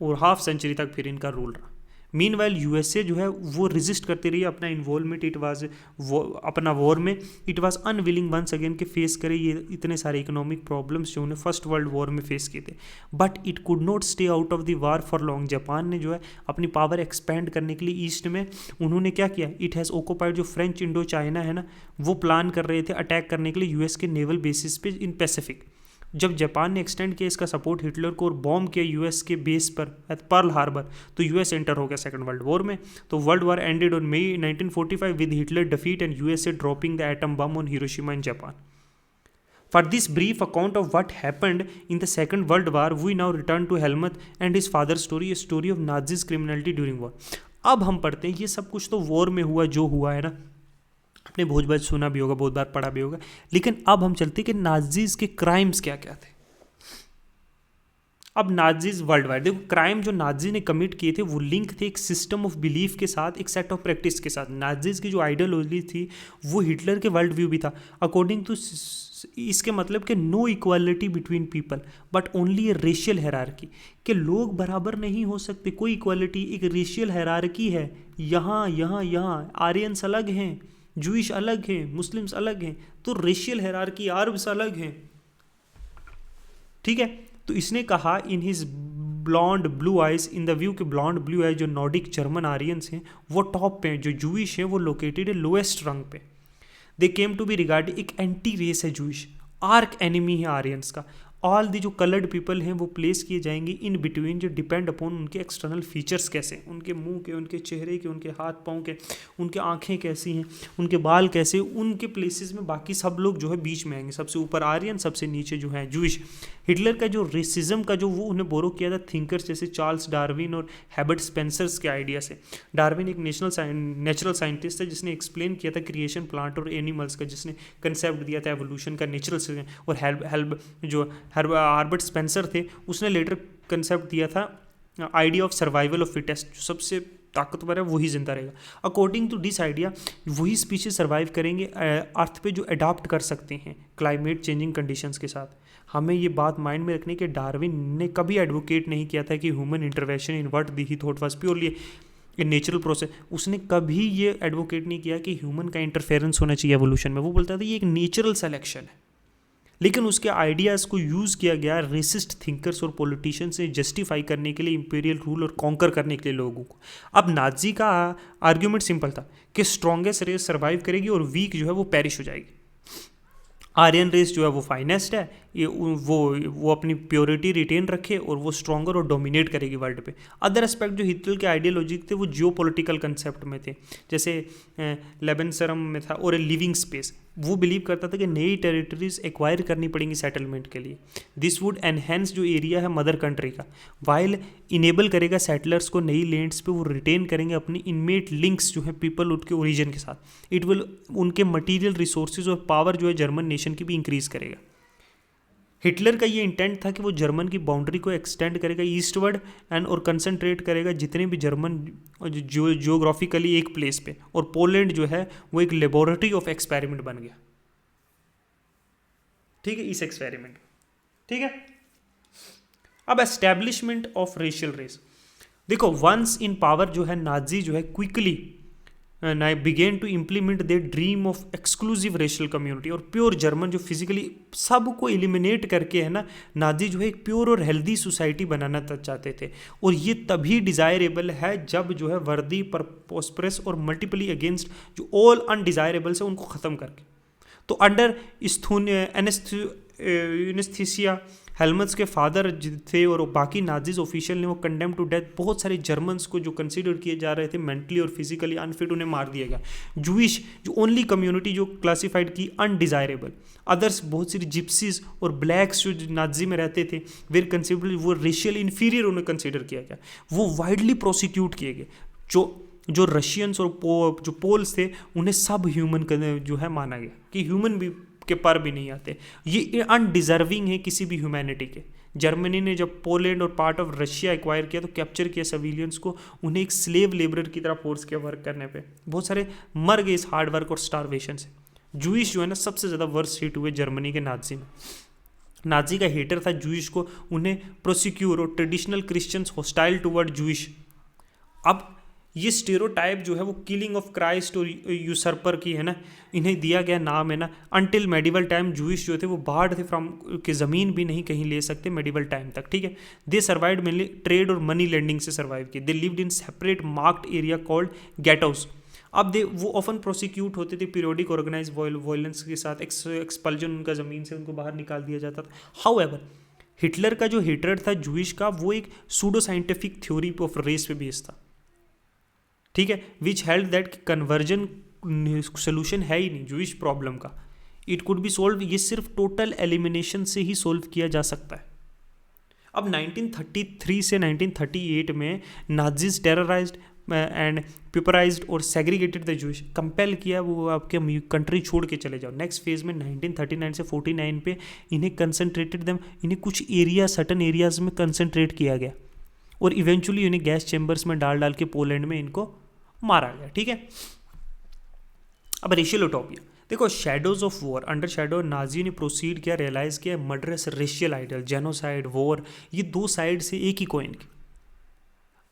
A: और हाफ सेंचुरी तक फिर इनका रूल रहा। मीनवाइल यूएसए जो है वो रेजिस्ट करती रही अपना इन्वॉल्वमेंट, इट वाज अपना वॉर में, it was unwilling once again के फेस करे ये इतने सारे इकोनॉमिक प्रॉब्लम्स जो उन्हें फर्स्ट वर्ल्ड वॉर में फेस किए थे। But it could not stay out of the war for long. Japan ने जो है अपनी पावर एक्सपेंड करने के लिए ईस्ट में उन्होंने क्या किया, इट हैज़ ऑक्युपाइड, जो फ्रेंच इंडो चाइना है ना, वो प्लान कर रहे थे अटैक करने के लिए यूएस के नेवल बेसिस पे इन पैसिफिक। जब जापान ने एक्सटेंड किया इसका सपोर्ट हिटलर को और बॉम्ब किया यूएस के बेस पर एट पर्ल हार्बर, तो यूएस एंटर हो गया सेकंड वर्ल्ड वॉर में। तो world war ended on May 1945 with Hitler defeat and USA dropping the atom bomb on Hiroshima in Japan. For this brief account of what happened in the Second World War, we now return to Helmut and his father's story, a story of Nazis criminality during war. अब हम पढ़ते हैं, ये सब कुछ तो war में हुआ जो हुआ है ना, आपने बहुत बार सुना भी होगा, बहुत बार पढ़ा भी होगा, लेकिन अब हम चलते कि नाजीज के क्राइम्स क्या क्या थे। अब नाजीज वर्ल्ड वाइड, देखो क्राइम जो नाजी ने कमिट किए थे वो लिंक थे एक सिस्टम ऑफ बिलीफ के साथ, एक सेट ऑफ प्रैक्टिस के साथ। नाजीज की जो आइडियोलॉजी थी वो हिटलर के वर्ल्ड व्यू भी था। अकॉर्डिंग टू इसके मतलब कि no equality between people but only a racial hierarchy, कि लोग बराबर नहीं हो सकते, कोई इक्वालिटी, एक रेशियल हायरार्की है। यहाँ यहाँ यहाँ आर्यंस अलग हैं, जूइश अलग हैं, मुस्लिम्स अलग हैं, तो रेशियल हायरार्की, अरब्स अलग हैं, ठीक है। तो इसने कहा in his blonde blue eyes, in the view के ब्लॉन्ड ब्लू आइज जो नॉर्डिक जर्मन आर्यंस हैं वो टॉप पे हैं, जो जूइश हैं वो लोकेटेड है लोएस्ट रंग पे। दे केम टू बी रिगार्डेड, एक एंटी रेस है जूइश, आर्क एनिमी है आर्यंस का। ऑल दी जो कलर्ड पीपल हैं वो प्लेस किए जाएंगे इन बिटवीन, जो डिपेंड अपॉन उनके एक्सटर्नल फीचर्स कैसे हैं, उनके मुंह के, उनके चेहरे के, उनके हाथ पाँव के, उनके आंखें कैसी हैं, उनके बाल कैसे, उनके प्लेसेस में बाकी सब लोग जो है बीच में आएंगे, सबसे ऊपर आर्यन, सबसे नीचे जो है जूइश। हिटलर का जो रेसिज्म का जो वो उन्हें बोरो किया था थिंकर्स जैसे चार्ल्स डार्विन और हेबर्ट स्पेंसर्स के आइडिया से। डार्विन एक नेचुरल साइंटिस्ट है जिसने एक्सप्लेन किया था क्रिएशन प्लांट और एनिमल्स का, जिसने कंसेप्ट दिया था एवोल्यूशन का, नेचुरल से। और हार्बर्ट स्पेंसर थे, उसने लेटर कंसेप्ट दिया था idea of survival of fittest, जो सबसे ताकतवर है वही जिंदा रहेगा। अकॉर्डिंग टू दिस आइडिया वही स्पीशीज सर्वाइव करेंगे अर्थ पे जो अडॉप्ट कर सकते हैं क्लाइमेट चेंजिंग कंडीशंस के साथ। हमें ये बात माइंड में रखनी कि डार्विन ने कभी एडवोकेट नहीं किया था कि human intervention in what he thought was purely a natural process. उसने कभी ये एडवोकेट नहीं किया कि ह्यूमन का इंटरफेरेंस होना चाहिए एवोल्यूशन में। वो बोलता था ये एक नेचुरल सेलेक्शन है, लेकिन उसके आइडियाज़ को यूज़ किया गया रेसिस्ट थिंकर्स और पॉलिटिशियंस से जस्टिफाई करने के लिए, इंपीरियल रूल और कॉन्कर करने के लिए लोगों को। अब नाजी का आर्ग्यूमेंट सिंपल था कि स्ट्रॉन्गेस्ट रेस सर्वाइव करेगी और वीक जो है वो पेरिश हो जाएगी। आर्यन रेस जो है वो फाइनेस्ट है, ये वो अपनी प्योरिटी रिटेन रखे और वो स्ट्रॉन्गर और डोमिनेट करेगी वर्ल्ड पे। अदर एस्पेक्ट जो हिटलर के आइडियोलॉजी थे वो जियो पॉलिटिकल कंसेप्ट में थे, जैसे लेबनसरम में था और ए लिविंग स्पेस। वो बिलीव करता था कि नई टेरिटरीज एक्वायर करनी पड़ेंगी सेटलमेंट के लिए। दिस वुड एनहेंस जो एरिया है मदर कंट्री का, वाइल इनेबल करेगा सेटलर्स को नई लैंड्स पे वो रिटेन करेंगे अपनी इनमेट लिंक्स जो है पीपल उनके ओरिजिन के साथ। इट विल उनके मटीरियल रिसोर्सेज और पावर जो है जर्मन नेशन की भी इंक्रीज करेगा। हिटलर का ये इंटेंट था कि वो जर्मन की बाउंड्री को एक्सटेंड करेगा ईस्टवर्ड एंड और कंसंट्रेट करेगा जितने भी जर्मन जियोग्राफिकली एक प्लेस पे, और पोलैंड जो है वो एक लेबोरेटरी ऑफ एक्सपेरिमेंट बन गया। ठीक है, इस एक्सपेरिमेंट, ठीक है। अब एस्टेब्लिशमेंट ऑफ रेशियल रेस, देखो वंस इन पावर जो है नाजी जो है quickly began to implement their dream of exclusive racial community, और प्योर जर्मन जो फिजिकली सबको एलिमिनेट करके है ना, नाजी जो है एक प्योर और हेल्दी सोसाइटी बनाना चाहते थे। और ये तभी डिज़ायरेबल है जब जो है वर्दी पर प्रॉस्परस और मल्टीपली अगेंस्ट जो ऑल अनडिज़ायरेबल है उनको ख़त्म करके। तो अंडर एनेस्थीसिया हेलमट्स के फादर थे और बाकी नाजीज ऑफिशियल ने वो कंडेम टू डेथ बहुत सारे जर्मन्स को जो कंसीडर किए जा रहे थे मेंटली और फिजिकली अनफिट, उन्हें मार दिया गया। जूइश जो ओनली कम्युनिटी जो क्लासिफाइड की अनडिज़ायरेबल, अदर्स बहुत सारी जिप्सीज और ब्लैक्स जो नाजी में रहते थे वेर कंसिडर वो रेशियल इन्फीरियर उन्हें कंसिडर किया गया, वो वाइडली प्रोसिक्यूट किए गए। जो रशियंस और जो पोल्स थे उन्हें सब ह्यूमन जो है माना गया कि ह्यूमन भी के पर भी नहीं आते, ये अनडिजर्विंग है किसी भी ह्यूमैनिटी के। जर्मनी ने जब पोलैंड और पार्ट ऑफ रशिया एक्वायर किया तो कैप्चर किया सिविलियंस को, उन्हें एक स्लेव लेबरर की तरह फोर्स किया वर्क करने पे। बहुत सारे मर गए इस हार्ड वर्क और स्टारवेशन से। जूइश जो है ना सबसे ज़्यादा वर्स्ट हिट हुए जर्मनी के नाजी में। नाजी का हेटर था जूइश को, उन्हें प्रोसिक्यूर और traditional Christians hostile toward Jewish. अब ये स्टेरियोटाइप जो है वो किलिंग ऑफ क्राइस्ट और यूसर्पर की है ना, इन्हें दिया गया नाम है ना। अनटिल मेडिवल टाइम जूइश जो थे वो बाढ़ थे फ्रॉम कि ज़मीन भी नहीं कहीं ले सकते मेडिवल टाइम तक, ठीक है। दे सर्वाइव्ड मेनली ट्रेड और मनी लेंडिंग से सर्वाइव किए। They lived in separate marked area called ghettos. अब वो ऑफन प्रोसिक्यूट होते थे पीरियोडिक ऑर्गेनाइज वायलेंस के साथ, एक्सपल्जन उनका ज़मीन से उनको बाहर निकाल दिया जाता था। हाउएवर हिटलर का जो हेटरेड था जूइश का वो एक pseudo scientific theory of race पे बेस्ड था, ठीक है, which held that conversion solution है ही नहीं जूइश प्रॉब्लम का। इट कुड बी सोल्व, ये सिर्फ टोटल एलिमिनेशन से ही सोल्व किया जा सकता है। अब 1933 से 1938 में नाजीज टेरराइज्ड एंड पिपराइज्ड और सेग्रीगेटेड द जूइश, कंपेल किया वो आपके कंट्री छोड़ के चले जाओ। नेक्स्ट फेज में 1939 से 49 पे इन्हें कंसनट्रेटेड दम, इन्हें कुछ एरिया सर्टन एरियाज में कंसनट्रेट किया गया और इवेंचुअली इन्हें गैस चैम्बर्स में डाल के पोलैंड में इनको मारा गया, ठीक है। अब रेशियल यूटोपिया देखो, shadows of war, under shadow Nazi ने प्रोसीड किया, रियलाइज किया murderous racial idol, genocide, war, ये दो साइड से एक ही कॉइन की।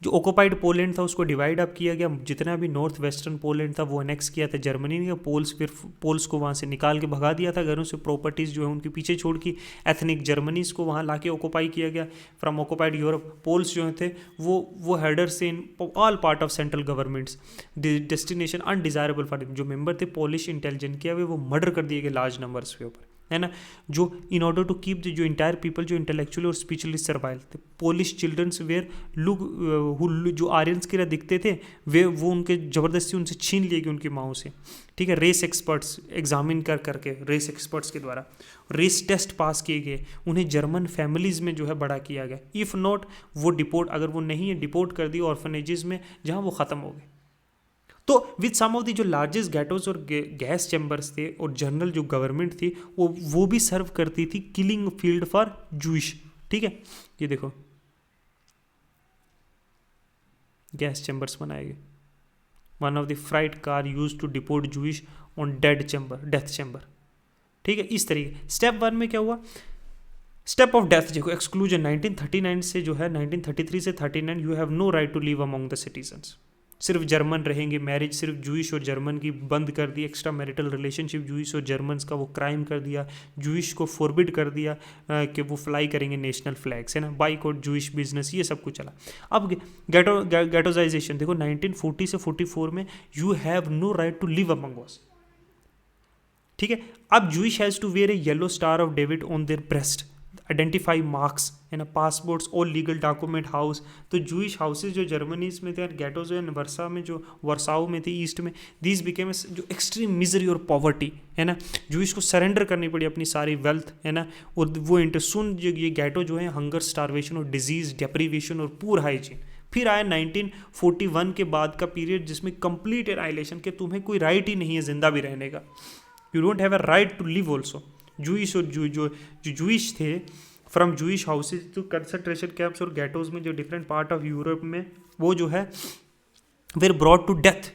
A: जो ऑक्युपाइड पोलैंड था उसको डिवाइड अप किया गया, जितना भी नॉर्थ वेस्टर्न पोलैंड था वो अनेक्स किया था जर्मनी ने। पोल्स को वहाँ से निकाल के भगा दिया था घरों से, प्रॉपर्टीज़ जो है उनके पीछे छोड़ की। एथनिक जर्मनीज को वहाँ लाके ऑक्युपाई किया गया फ्रॉम ऑक्युपाइड यूरोप। पोल्स जो थे वो headers in all part of central governments, destination undesirable for जो मेंबर थे पोलिश इंटेलिजेंस किया हुए वो मर्डर कर दिए गए लार्ज नंबर्स के ऊपर। है ना, जो इन ऑर्डर टू कीप जो इंटायर पीपल जो इंटेलेक्चुअली और स्पिरिचुअली सर्वाइव थे, पोलिश चिल्ड्रंस वेयर लुक जो आर्यंस की तरह दिखते थे, वे वो उनके ज़बरदस्ती उनसे छीन लिए गए उनकी माओ से, ठीक है। रेस एक्सपर्ट्स एग्जामिन करके रेस एक्सपर्ट्स के द्वारा रेस टेस्ट पास किए गए, उन्हें जर्मन फैमिलीज़ में जो है बड़ा किया गया। इफ़ नॉट वो डिपोर्ट, अगर वो नहीं है डिपोर्ट कर दिए ऑर्फनेजेस में जहाँ वो ख़त्म हो गए। तो विद सम ऑफ दी जो लार्जेस्ट गैटोज और गैस चैम्बर्स थे और जनरल जो गवर्नमेंट थी वो भी सर्व करती थी किलिंग फील्ड फॉर जूइश, ठीक है। ये देखो गैस चैम्बर्स बनाए गए, one of the freight car use to deport Jewish on death chamber, ठीक है। इस तरीके स्टेप 1 में क्या हुआ, स्टेप ऑफ डेथ देखो, एक्सक्लूजन 1939 से जो है 1933 से 39, you have no right to live among the citizens, सिर्फ जर्मन रहेंगे, मैरिज सिर्फ जूइश और जर्मन की बंद कर दी, एक्स्ट्रा मैरिटल रिलेशनशिप जूइश और जर्मन्स का वो क्राइम कर दिया, जूइश को फॉरबिड कर दिया कि वो फ्लाई करेंगे नेशनल फ्लैग्स, है ना, बाइकआउट जूइश बिजनेस, ये सब कुछ चला। अब गैटोजाइजेशन देखो 1940 से 44 में, you have no right to live among us, ठीक है। अब Jewish has to wear a yellow star of David on their breast, identify marks, है ना, पासपोर्ट्स और लीगल डॉक्यूमेंट हाउस। तो जूइश हाउसेज जो जर्मनीज में थे, गैटोज एंड वर्सा में जो वर्साओ में थे ईस्ट में, दीज बिकेम जो एक्सट्रीम मिजरी और पॉवर्टी, है ना, जूइश को सरेंडर करनी पड़ी अपनी सारी वेल्थ, है ना, और वो इंटरसून जो ये गैटो जो है हंगर, स्टारवेशन और डिजीज, डेप्रीवेशन और पूर हाइजीन। फिर आया 1941 के बाद का पीरियड जिसमें कंप्लीट एनाइलेशन के तुम्हें कोई राइट ही नहीं है जिंदा भी रहने का, you don't have a right to live also. Jewish और जो जूइश थे from Jewish houses to concentration camps और गैटोज में जो डिफरेंट पार्ट ऑफ यूरोप में, वो जो है were brought to death,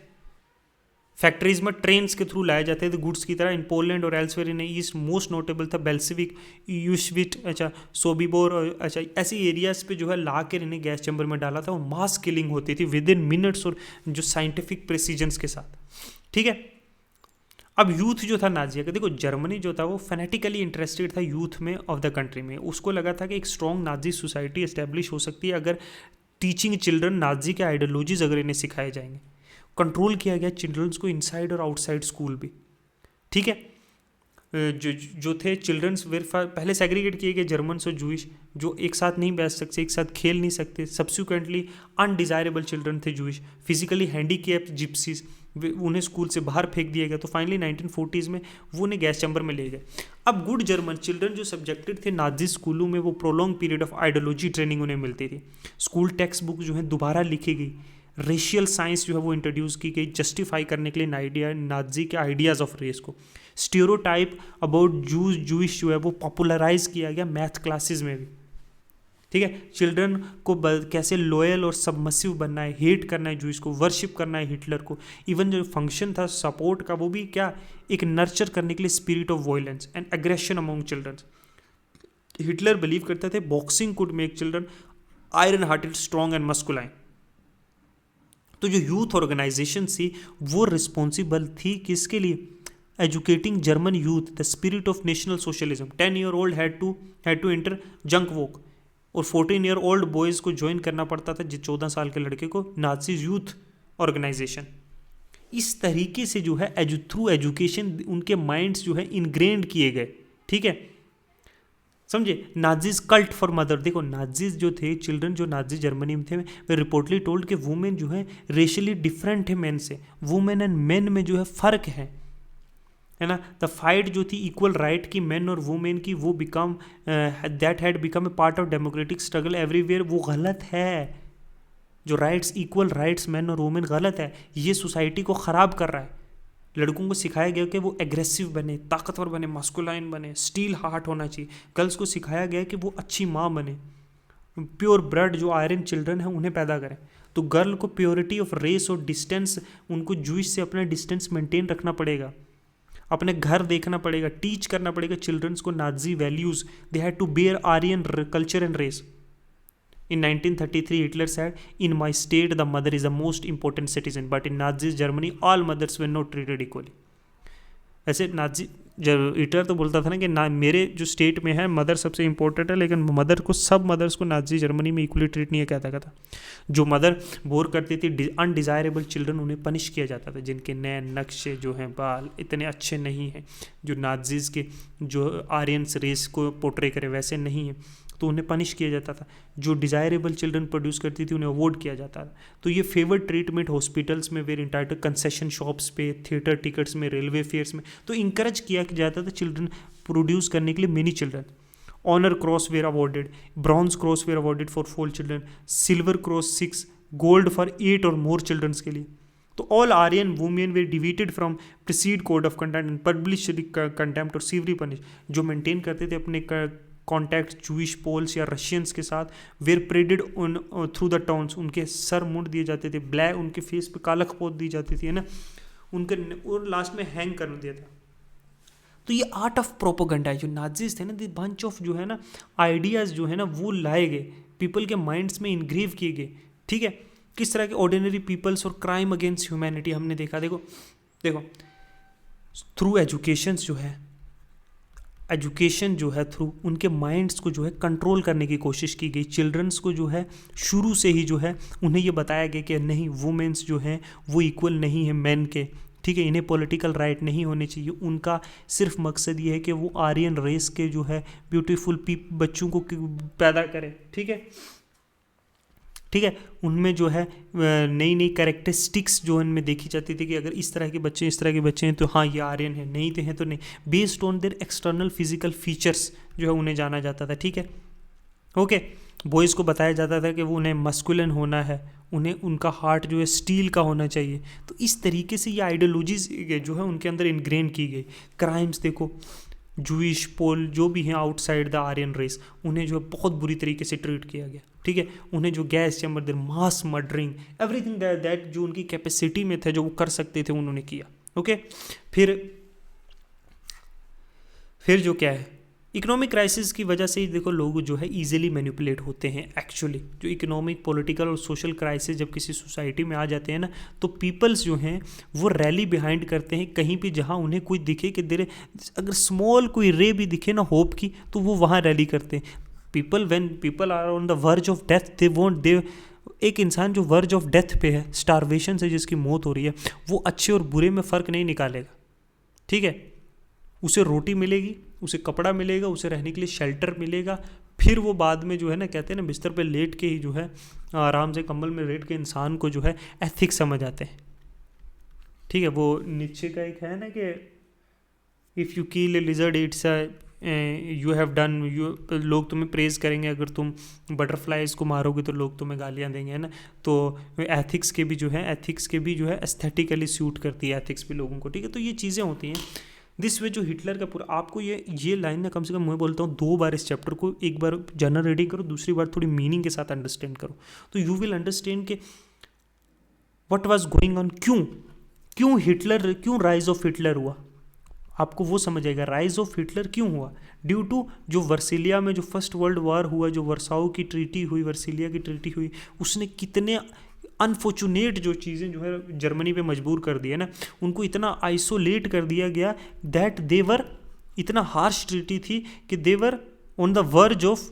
A: factories में ट्रेन्स के थ्रू लाए जाते थे गुड्स की तरह। इन पोलैंड और elsewhere in east most notable था बेल्सिविक, यूशविट, अच्छा सोबिबोर, अच्छा ऐसी एरियाज पे जो है ला कर इन्हें गैस चैम्बर में डाला था और मास किलिंग होती थी विद इन मिनट्स और जो साइंटिफिक प्रेसिजन्स के साथ, ठीक है। अब यूथ जो था नाजिया का, देखो जर्मनी जो था वो फैनेटिकली इंटरेस्टेड था यूथ में ऑफ द कंट्री में, उसको लगा था कि एक स्ट्रॉन्ग नाजी सोसाइटी एस्टेब्लिश हो सकती है अगर टीचिंग चिल्ड्रन नाजी के आइडियोलॉजीज अगर इन्हें सिखाए जाएंगे। कंट्रोल किया गया चिल्ड्रंस को इनसाइड और आउटसाइड स्कूल भी, ठीक है। जो थे चिल्ड्रंस वेर पहले सेग्रीगेट किए गए जर्मन्स और जूइश, जो एक साथ नहीं बैठ सकते, एक साथ खेल नहीं सकते। सब्सिक्वेंटली अनडिजायरेबल चिल्ड्रन थे जूइश, फिजिकली हैंडीकैप्ड जिप्सीज, उन्हें स्कूल से बाहर फेंक दिया गया। तो फाइनली 1940s में वो उन्हें गैस चैम्बर में ले गए। अब गुड जर्मन चिल्ड्रन जो सब्जेक्टेड थे नाजी स्कूलों में, वो prolong period of ideology training उन्हें मिलती थी। स्कूल टेक्स्ट बुक जो है दोबारा लिखी गई, रेशियल साइंस जो है वो इंट्रोड्यूस की गई जस्टिफाई करने के लिए नाजी के आइडियाज़ ऑफ रेस को। स्टीरियोटाइप अबाउट जूइश जो है वो पॉपुलराइज किया गया मैथ क्लासेस में भी, ठीक है। चिल्ड्रन को कैसे लॉयल और सबमसिव बनना है, हेट करना है जूइश को, वर्शिप करना है हिटलर को। इवन जो फंक्शन था सपोर्ट का, वो भी क्या, एक नर्चर करने के लिए spirit of violence and aggression among children. Hitler believe करते थे boxing could make children iron hearted, strong and masculine. तो जो यूथ ऑर्गेनाइजेशन थी वो रिस्पॉन्सिबल थी किसके लिए, educating German youth the spirit of national socialism. 10 year old had to enter Jungvolk, और 14 year old बॉयज़ को ज्वाइन करना पड़ता था, 14 साल के लड़के को, नाजी यूथ ऑर्गेनाइजेशन। इस तरीके से जो है थ्रू एजुकेशन उनके माइंड्स जो है इनग्रेन्ड किए गए, ठीक है, समझे। नाजीज कल्ट फॉर मदर, देखो नाजीज जो थे चिल्ड्रन जो नाजी जर्मनी में थे, वे रिपोर्टली टोल्ड कि वुमेन जो है रेशियली डिफरेंट है मेन से, वुमेन एंड मेन में जो है फ़र्क है ना। द फाइट जो थी इक्वल राइट की मेन और वुमेन की, वो become that had become a part of democratic struggle everywhere, वो गलत है। जो राइट्स इक्वल राइट्स मेन और वुमेन गलत है, ये सोसाइटी को ख़राब कर रहा है। लड़कों को सिखाया गया कि वो एग्रेसिव बने, ताकतवर बने, मस्कुलाइन बने, स्टील हार्ट होना चाहिए। गर्ल्स को सिखाया गया कि वो अच्छी माँ बने, प्योर ब्लड जो आयरन चिल्ड्रन है उन्हें पैदा करें। तो गर्ल को प्योरिटी ऑफ रेस और डिस्टेंस, उनको जूइश से अपना डिस्टेंस मेंटेन रखना पड़ेगा, अपने घर देखना पड़ेगा, टीच करना पड़ेगा चिल्ड्रंस को Nazi values. They had to bear Aryan culture and race. In 1933, Hitler said, "In my state, the mother is the most important citizen, but in Nazi Germany, all mothers were not treated equally." ऐसे Nazi जब Hitler तो बोलता था ना कि ना मेरे जो स्टेट में है मदर सबसे इंपॉर्टेंट है, लेकिन मदर को सब मदर्स को नाजी जर्मनी में इक्वली ट्रीट नहीं कहता था। जो मदर बोर करती थी अनडिज़ायरेबल चिल्ड्रन, उन्हें पनिश किया जाता था, जिनके नए नक्शे जो हैं बाल इतने अच्छे नहीं हैं, जो नाजीज़ के जो आर्यंस रेस को पोर्ट्रे करे वैसे नहीं है, तो उन्हें पनिश किया जाता था। जो डिज़ायरेबल चिल्ड्रन प्रोड्यूस करती थी उन्हें अवॉर्ड किया जाता था। तो ये फेवर्ड ट्रीटमेंट हॉस्पिटल्स में, वेर इंटाइटल कंसेशन शॉप्स पे, थिएटर टिकट्स में, रेलवे फेयर्स में, तो इंकरेज किया जाता था चिल्ड्रन प्रोड्यूस करने के लिए many children. Honour cross were awarded, bronze cross were awarded for 4 children, silver cross 6, gold for 8 और मोर चिल्ड्रंस के लिए। तो all Aryan women were deviated from precede code of conduct and publish contempt और severely punish. जो maintain करते थे अपने contact Jewish Poles या रशियंस के साथ, were paraded on through the towns, उनके सर मुंड दिए जाते थे, ब्लैक उनके फेस पे कालख पोत दी जाती थी, है ना, उनके और लास्ट में हैंग कर दिया था। तो ये आर्ट ऑफ प्रोपोगंडा है। जो नाजीज थे ना, दी बंच ऑफ जो है ना आइडियाज़ जो है ना वो लाए गए, पीपल के माइंड्स में इनग्रेव किए गए। ठीक है, किस तरह के ऑर्डिनरी पीपल्स और क्राइम अगेंस्ट ह्यूमैनिटी हमने देखा। देखो थ्रू एजुकेशन जो है थ्रू उनके माइंड्स को जो है कंट्रोल करने की कोशिश की गई। चिल्ड्रंस को जो है शुरू से ही जो है उन्हें ये बताया गया कि नहीं, वुमेन्स जो हैं वो इक्वल नहीं है मैन के। ठीक है, इन्हें पॉलिटिकल राइट नहीं होने चाहिए। उनका सिर्फ मकसद ये है कि वो आर्यन रेस के जो है ब्यूटीफुल बच्चों को पैदा करें। ठीक है, उनमें जो है नई नई कैरेक्टरिस्टिक्स जो उनमें देखी जाती थी कि अगर इस तरह के बच्चे हैं तो हाँ ये आर्यन है, नहीं तो हैं तो नहीं। Based on their external physical features जो है उन्हें जाना जाता था। ठीक है, ओके। बॉयज़ को बताया जाता था कि वो उन्हें मस्कुलिन होना है, उन्हें उनका हार्ट जो है स्टील का होना चाहिए। तो इस तरीके से ये आइडियोलॉजीज जो है उनके अंदर इनग्रेन की गई। क्राइम्स देखो, जूइश पोल जो भी हैं आउटसाइड द आर्यन रेस, उन्हें जो है बहुत बुरी तरीके से ट्रीट किया गया। ठीक है, उन्हें जो gas chamber there, mass murdering, everything that जो उनकी कैपेसिटी में थे, जो वो कर सकते थे, उन्होंने किया। ओके, फिर जो क्या है, इकोनॉमिक क्राइसिस की वजह से ही देखो लोग जो है इजीली मैनिपुलेट होते हैं। एक्चुअली जो इकोनॉमिक, पॉलिटिकल और सोशल क्राइसिस जब किसी सोसाइटी में आ जाते हैं ना, तो पीपल्स जो हैं वो रैली बिहाइंड करते हैं कहीं भी जहां उन्हें कोई दिखे कि देर अगर स्मॉल कोई रे भी दिखे ना होप की, तो वो वहां रैली करते हैं। When people are on the verge of death, एक इंसान जो वर्ज ऑफ डेथ पे है, स्टारवेशन से जिसकी मौत हो रही है, वो अच्छे और बुरे में फ़र्क नहीं निकालेगा। ठीक है, उसे रोटी मिलेगी, उसे कपड़ा मिलेगा, उसे रहने के लिए शेल्टर मिलेगा, फिर वो बाद में जो है ना, कहते हैं ना, बिस्तर पे लेट के ही जो है आराम से कंबल में लेट के इंसान को जो है एथिक्स समझ आते हैं। ठीक है, वो नीचे का एक है ना कि if you kill A lizard it's you have done, लोग तुम्हें प्रेज करेंगे। अगर तुम बटरफ्लाइज को मारोगे तो लोग तुम्हें गालियाँ देंगे, है ना। तो एथिक्स के भी जो है एस्थेटिकली सूट करती है एथिक्स भी लोगों को। ठीक है, तो ये चीज़ें होती हैं। दिस वे जो हिटलर का पूरा, आपको ये लाइन ना कम से कम मैं बोलता हूँ 2 बार इस चैप्टर को, एक बार जनरल रीडिंग करो, दूसरी बार थोड़ी मीनिंग के साथ अंडरस्टैंड करो, तो यू विल अंडरस्टैंड कि व्हाट वाज गोइंग ऑन, क्यों राइज ऑफ हिटलर हुआ। आपको वो समझ आएगा राइज ऑफ हिटलर क्यों हुआ। ड्यू टू जो वर्सिलिया में जो फर्स्ट वर्ल्ड वॉर हुआ, जो वर्साओ की ट्रीटी हुई, वर्सिलिया की ट्रीटी हुई, उसने कितने अनफॉर्चुनेट जो चीज़ें जो है जर्मनी पे मजबूर कर दिया ना, उनको इतना आइसोलेट कर दिया गया दैट देवर, इतना हार्श ट्रीटी थी कि they were on the verge of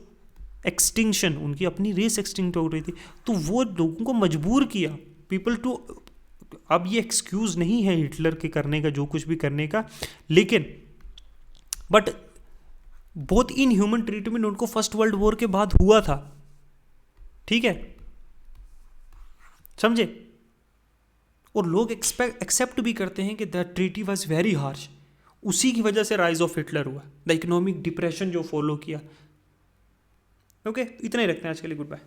A: extinction, उनकी अपनी रेस एक्सटिंक्ट हो रही थी। तो वो लोगों को मजबूर किया पीपल टू, अब ये एक्सक्यूज़ नहीं है हिटलर के करने का, जो कुछ भी करने का, लेकिन बट बहुत इनह्यूमन ट्रीटमेंट उनको फर्स्ट वर्ल्ड वॉर के बाद हुआ था। ठीक है, समझे। और लोग एक्सेप्ट भी करते हैं कि the treaty was very harsh, उसी की वजह से राइज ऑफ हिटलर हुआ, द इकोनॉमिक डिप्रेशन जो फॉलो किया। ओके, इतना ही रखते हैं आज के लिए, गुड बाय।